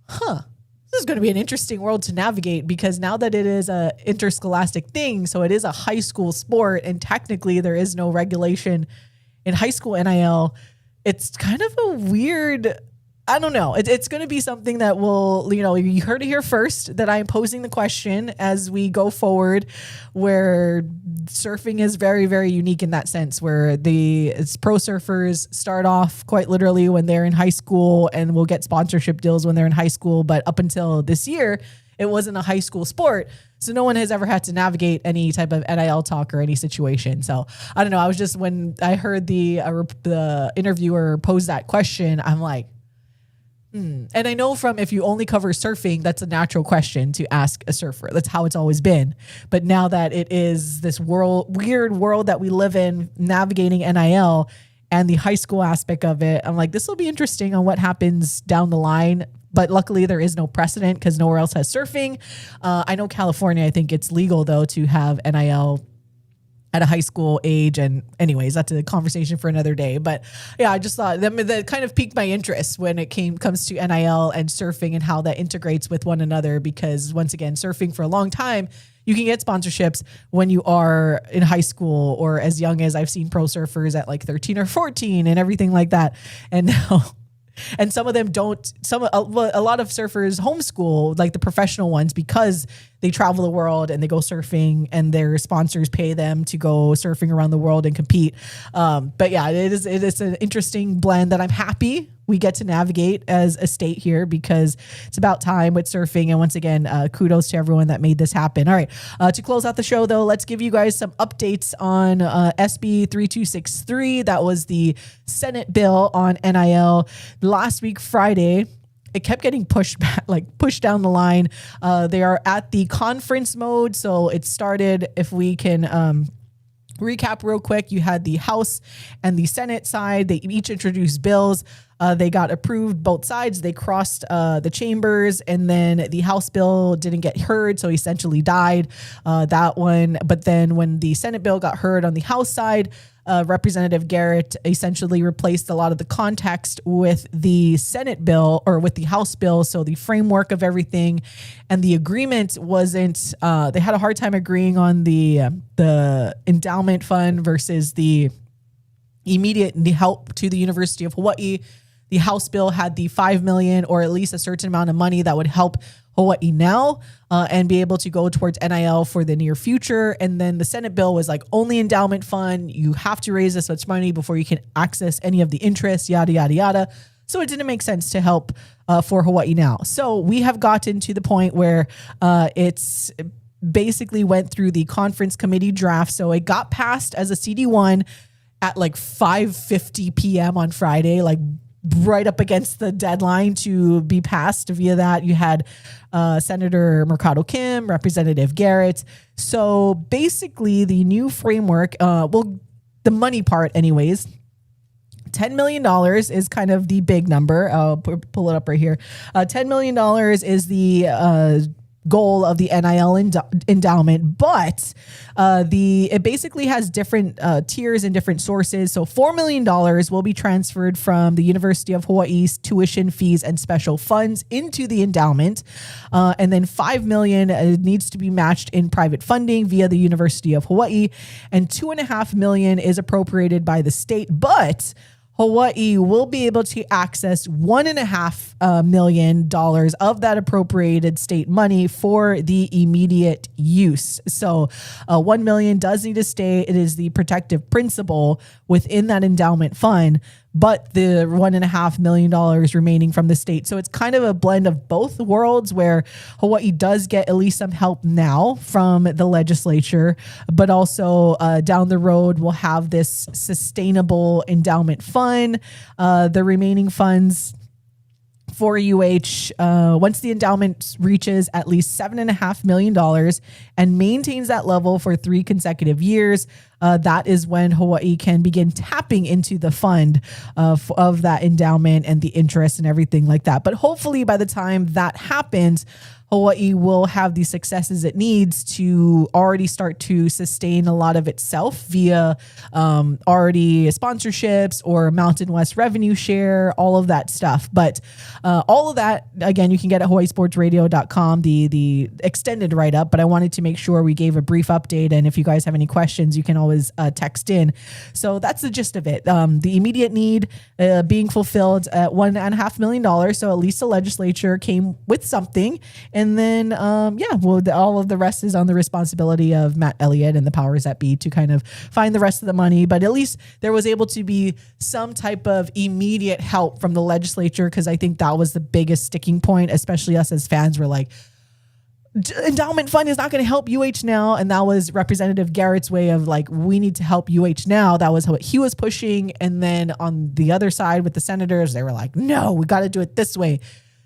this is going to be an interesting world to navigate, because now that it is a interscholastic thing, so it is a high school sport, and technically there is no regulation in high school NIL. It's kind of a weird, I don't know. It's going to be something that will, you heard it here first, that I am posing the question as we go forward, where surfing is very, very unique in that sense, where it's pro surfers start off quite literally when they're in high school and will get sponsorship deals when they're in high school. But up until this year, it wasn't a high school sport. So no one has ever had to navigate any type of NIL talk or any situation. So I don't know. I was just, when I heard the interviewer pose that question, I'm like, And I know from, if you only cover surfing, that's a natural question to ask a surfer. That's how it's always been. But now that it is this weird world that we live in, navigating NIL and the high school aspect of it, I'm like, this will be interesting on what happens down the line. But luckily there is no precedent because nowhere else has surfing. I know California, I think it's legal though to have NIL at a high school age. And anyways, that's a conversation for another day. But yeah, I just thought that kind of piqued my interest when it comes to NIL and surfing and how that integrates with one another. Because once again, surfing for a long time, you can get sponsorships when you are in high school, or as young as I've seen pro surfers at like 13 or 14 and everything like that. And now, and some of them don't, a lot of surfers homeschool, like the professional ones, because they travel the world and they go surfing and their sponsors pay them to go surfing around the world and compete. But yeah, it is an interesting blend that I'm happy we get to navigate as a state here, because it's about time with surfing. And once again, kudos to everyone that made this happen. All right. To close out the show though, let's give you guys some updates on SB 3263. That was the Senate bill on NIL. Last week, Friday, it kept getting pushed back, like pushed down the line. They are at the conference mode. So it started, if we can recap real quick, you had the House and the Senate side. They each introduced bills. They got approved both sides. They crossed the chambers, and then the House bill didn't get heard, so essentially died, that one. But then when the Senate bill got heard on the House side, Representative Garrett essentially replaced a lot of the context with the Senate bill, or with the House bill. So the framework of everything and the agreement wasn't, they had a hard time agreeing on the endowment fund versus the immediate help to the University of Hawaii. the House bill had the $5 million or at least a certain amount of money that would help Hawai'i now and be able to go towards NIL for the near future. And then the Senate bill was like only endowment fund. You have to raise this much money before you can access any of the interest, yada, yada, yada. So it didn't make sense to help for Hawai'i now. So we have gotten to the point where it's basically went through the conference committee draft. So it got passed as a CD1 at like 5:50 p.m. on Friday, like right up against the deadline to be passed. Via that, you had Senator Mercado Kim, Representative Garrett. So basically the new framework, the money part anyways, $10 million is kind of the big number. I'll pull it up right here. $10 million is the goal of the NIL endowment, but it basically has different tiers and different sources. So $4 million will be transferred from the University of Hawaii's tuition fees and special funds into the endowment. And then $5 million needs to be matched in private funding via the University of Hawaii. And $2.5 million is appropriated by the state, but Hawai'i will be able to access $1.5 million of that appropriated state money for the immediate use. So $1 million does need to stay. It is the protective principle within that endowment fund, but the $1.5 million remaining from the state. So it's kind of a blend of both worlds where Hawai'i does get at least some help now from the legislature, but also down the road we'll have this sustainable endowment fund. The remaining funds for UH, once the endowment reaches at least $7.5 million and maintains that level for 3 consecutive years, that is when Hawai'i can begin tapping into the fund of that endowment and the interest and everything like that. But hopefully by the time that happens, Hawai'i will have the successes it needs to already start to sustain a lot of itself via already sponsorships or Mountain West revenue share, all of that stuff. But all of that, again, you can get at hawaiisportsradio.com, the extended write-up. But I wanted to make sure we gave a brief update. And if you guys have any questions, you can always text in. So that's the gist of it. The immediate need being fulfilled at $1.5 million. So at least the legislature came with something. And then, all of the rest is on the responsibility of Matt Elliott and the powers that be to kind of find the rest of the money. But at least there was able to be some type of immediate help from the legislature, because I think that was the biggest sticking point, especially us as fans were like, endowment fund is not going to help UH now. And that was Representative Garrett's way of like, we need to help UH now. That was what he was pushing. And then on the other side with the senators, they were like, no, we got to do it this way.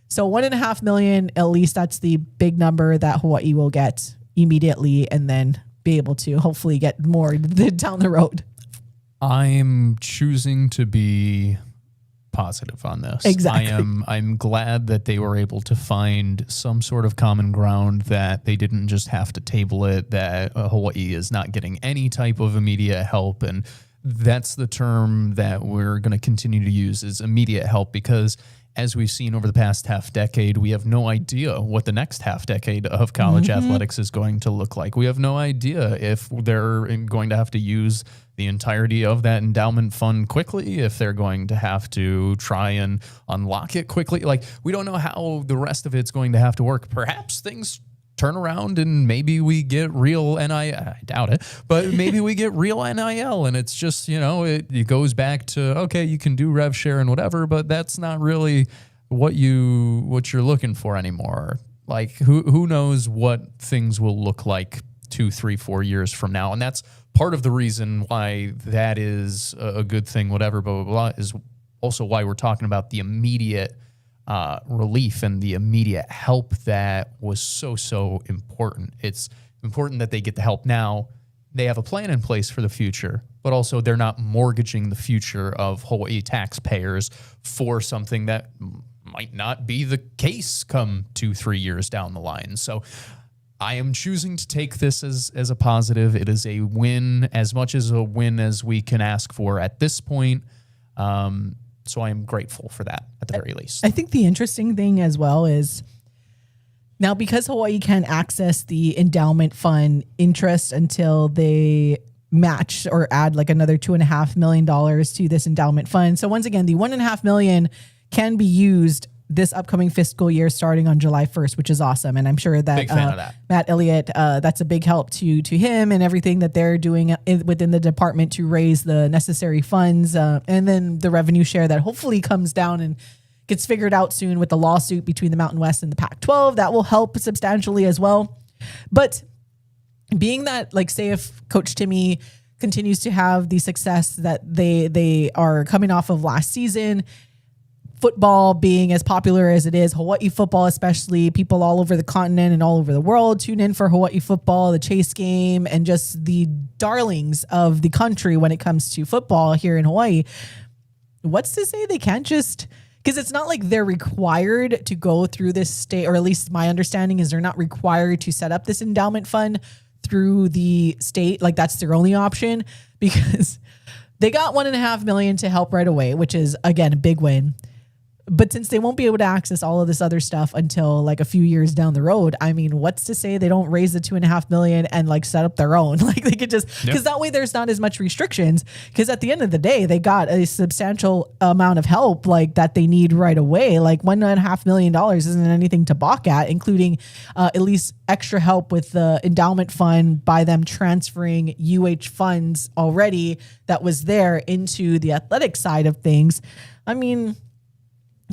So $1.5 million, at least that's the big number that Hawai'i will get immediately, and then be able to hopefully get more down the road. I'm choosing to be positive on this. Exactly. I'm glad that they were able to find some sort of common ground, that they didn't just have to table it, that Hawai'i is not getting any type of immediate help. And that's the term that we're going to continue to use, is immediate help, because as we've seen over the past half decade, we have no idea what the next half decade of college athletics is going to look like. We have no idea if they're going to have to use the entirety of that endowment fund quickly, if they're going to have to try and unlock it quickly. Like, we don't know how the rest of it's going to have to work. Perhaps things turn around and maybe we get real NIL. I doubt it, but maybe we get real NIL, and it's just, it goes back to, okay, you can do rev share and whatever, but that's not really what you're looking for anymore. Like, who knows what things will look like 2, 3, 4 years from now. And that's part of the reason why that is a good thing, whatever, blah, blah, blah, is also why we're talking about the immediate relief and the immediate help that was so important. It's important that they get the help now. They have a plan in place for the future, but also they're not mortgaging the future of Hawaii taxpayers for something that might not be the case come 2, 3 years down the line. So I am choosing to take this as a positive. It is a win, as much as a win as we can ask for at this point. So I am grateful for that at the very least. I think the interesting thing as well is now, because Hawai'i can access the endowment fund interest until they match or add like another $2.5 million to this endowment fund. So once again, the $1.5 million can be used this upcoming fiscal year starting on July 1st, which is awesome. And I'm sure that, Big fan of that. Matt Elliott, that's a big help to him and everything that they're doing within the department to raise the necessary funds. And then the revenue share that hopefully comes down and gets figured out soon with the lawsuit between the Mountain West and the Pac-12. That will help substantially as well. But being that, like, say if Coach Timmy continues to have the success that they are coming off of last season, football being as popular as it is, Hawaii football especially, people all over the continent and all over the world tune in for Hawaii football, the Chase game, and just the darlings of the country when it comes to football here in Hawaii. What's to say they can't just, because it's not like they're required to go through this state, or at least my understanding is they're not required to set up this endowment fund through the state. Like, that's their only option, because they got $1.5 million to help right away, which is, again, a big win. But since they won't be able to access all of this other stuff until like a few years down the road, I mean, what's to say they don't raise the $2.5 million and like set up their own? Like, they could just, because that way there's not as much restrictions. Because at the end of the day, they got a substantial amount of help like that they need right away. Like $1.5 million isn't anything to balk at, including at least extra help with the endowment fund by them transferring UH funds already that was there into the athletic side of things. I mean,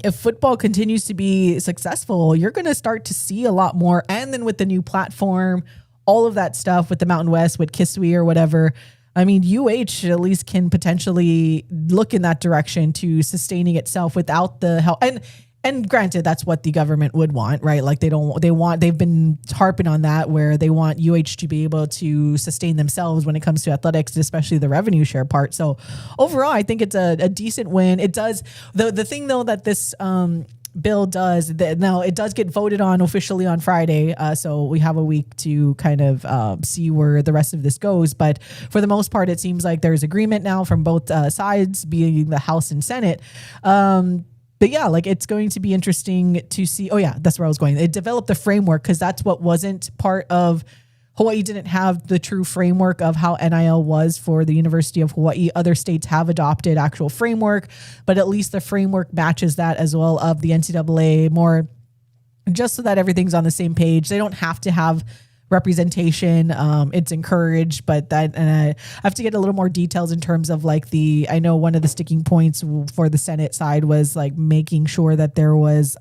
if football continues to be successful, you're going to start to see a lot more. And then with the new platform, all of that stuff with the Mountain West, with Kisui or whatever, I mean, UH at least can potentially look in that direction to sustaining itself without the help. And granted, that's what the government would want, right? Like they've been harping on that, where they want UH to be able to sustain themselves when it comes to athletics, especially the revenue share part. So overall, I think it's a decent win. It does. The thing though that this bill does, now it does get voted on officially on Friday. So we have a week to kind of see where the rest of this goes. But for the most part, it seems like there's agreement now from both sides, being the House and Senate. But yeah, like it's going to be interesting to see. Oh yeah, that's where I was going. It developed the framework, because that's what wasn't part of Hawaii. Didn't have the true framework of how NIL was for the University of Hawaii. Other states have adopted actual framework, but at least the framework matches that as well of the NCAA more, just so that everything's on the same page. They don't have to have representation. It's encouraged, but that, and I have to get a little more details in terms of like I know one of the sticking points for the Senate side was like making sure that there was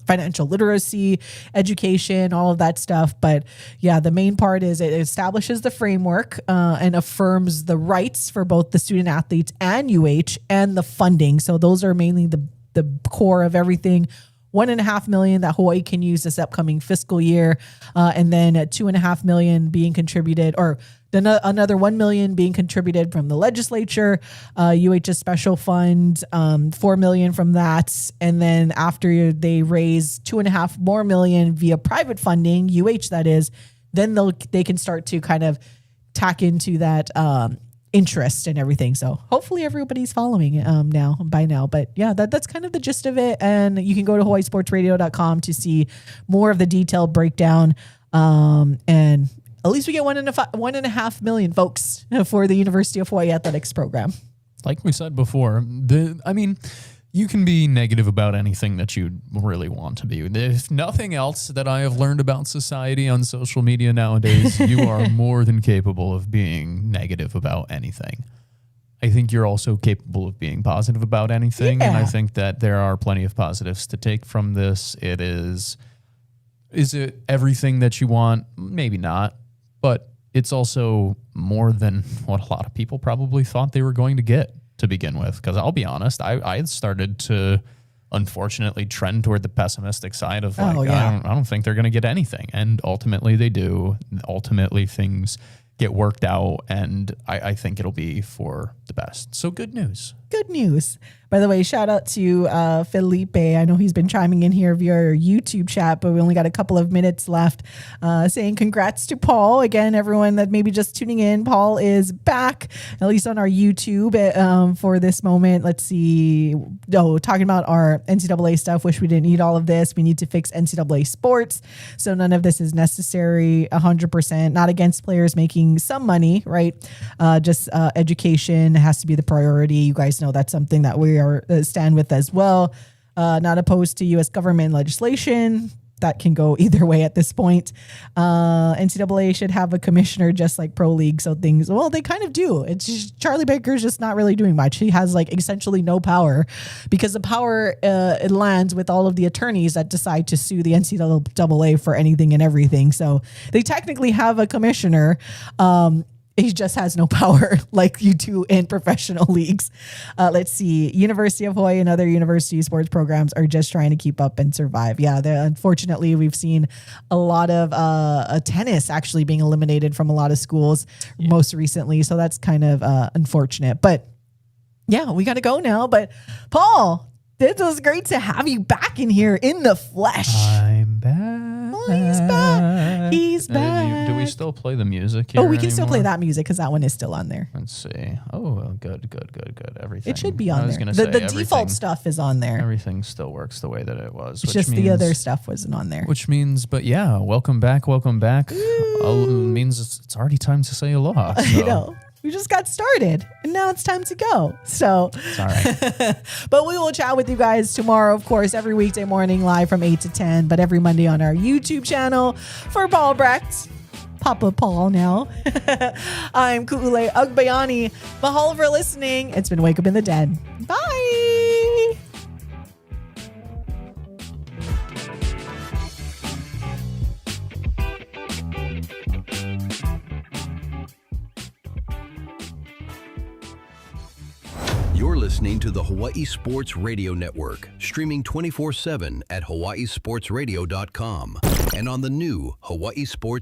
financial literacy, education, all of that stuff. But yeah, the main part is it establishes the framework and affirms the rights for both the student athletes and UH and the funding. So those are mainly the core of everything. $1.5 million that Hawaii can use this upcoming fiscal year, and then $2.5 million being contributed, or another $1 million being contributed from the legislature, UH's special fund, $4 million from that, and then after they raise $2.5 million more via private funding, UH that is, then they can start to kind of tack into that interest and everything. So hopefully everybody's following by now. But yeah, that's kind of the gist of it. And you can go to hawaiisportsradio.com to see more of the detailed breakdown. And at least we get $1.5 million, folks, for the University of Hawaii athletics program. Like we said before, you can be negative about anything that you really want to be. If nothing else that I have learned about society on social media nowadays, you are more than capable of being negative about anything. I think you're also capable of being positive about anything. Yeah. And I think that there are plenty of positives to take from this. Is it everything that you want? Maybe not, but it's also more than what a lot of people probably thought they were going to get to begin with. Because I'll be honest, I had started to unfortunately trend toward the pessimistic side of like, I don't think they're going to get anything. And ultimately they do. Ultimately things get worked out, and I think it'll be for the best. So good news. Good news. By the way, shout out to Felipe. I know he's been chiming in here via our YouTube chat, but we only got a couple of minutes left, saying congrats to Paul. Again, everyone that may be just tuning in, Paul is back, at least on our YouTube for this moment. Let's see. Talking about our NCAA stuff. Wish we didn't need all of this. We need to fix NCAA sports. So none of this is necessary 100%. Not against players making some money, right? Just education has to be the priority. You guys know that's something that we are stand with as well. not opposed to U.S. government legislation. That can go either way at this point. NCAA should have a commissioner just like pro league. So they kind of do. It's just Charlie Baker's just not really doing much. He has like essentially no power because the power it lands with all of the attorneys that decide to sue the NCAA for anything and everything. So they technically have a commissioner. He just has no power like you do in professional leagues. Let's see. University of Hawaii and other university sports programs are just trying to keep up and survive. Yeah, unfortunately, we've seen a lot of tennis actually being eliminated from a lot of schools most recently. So that's kind of unfortunate. But yeah, we got to go now. But Paul, it was great to have you back in here in the flesh. I'm back. Oh, he's back. He's back. Do we still play the music here Oh, we can still play anymore? that music because that one is still on there. Let's see. Oh, good. Everything. It should be on I was there. gonna The say default everything- stuff is on there. Everything still works the way that it was. It's which just the means- other stuff wasn't on there. Which means, but yeah, welcome back. Means it's already time to say aloha. I so know. We just got started and now it's time to go. So It's all right. but we will chat with you guys tomorrow, of course, every weekday morning live from 8 to 10, but every Monday on our YouTube channel. For Paul Brecht, Papa Paul now. I'm Ku'ule Ugbayani. Mahalo for listening. It's been Wake Up in the Dead. Bye. You're listening to the Hawaii Sports Radio Network, streaming 24/7 at hawaiisportsradio.com and on the new Hawaii Sports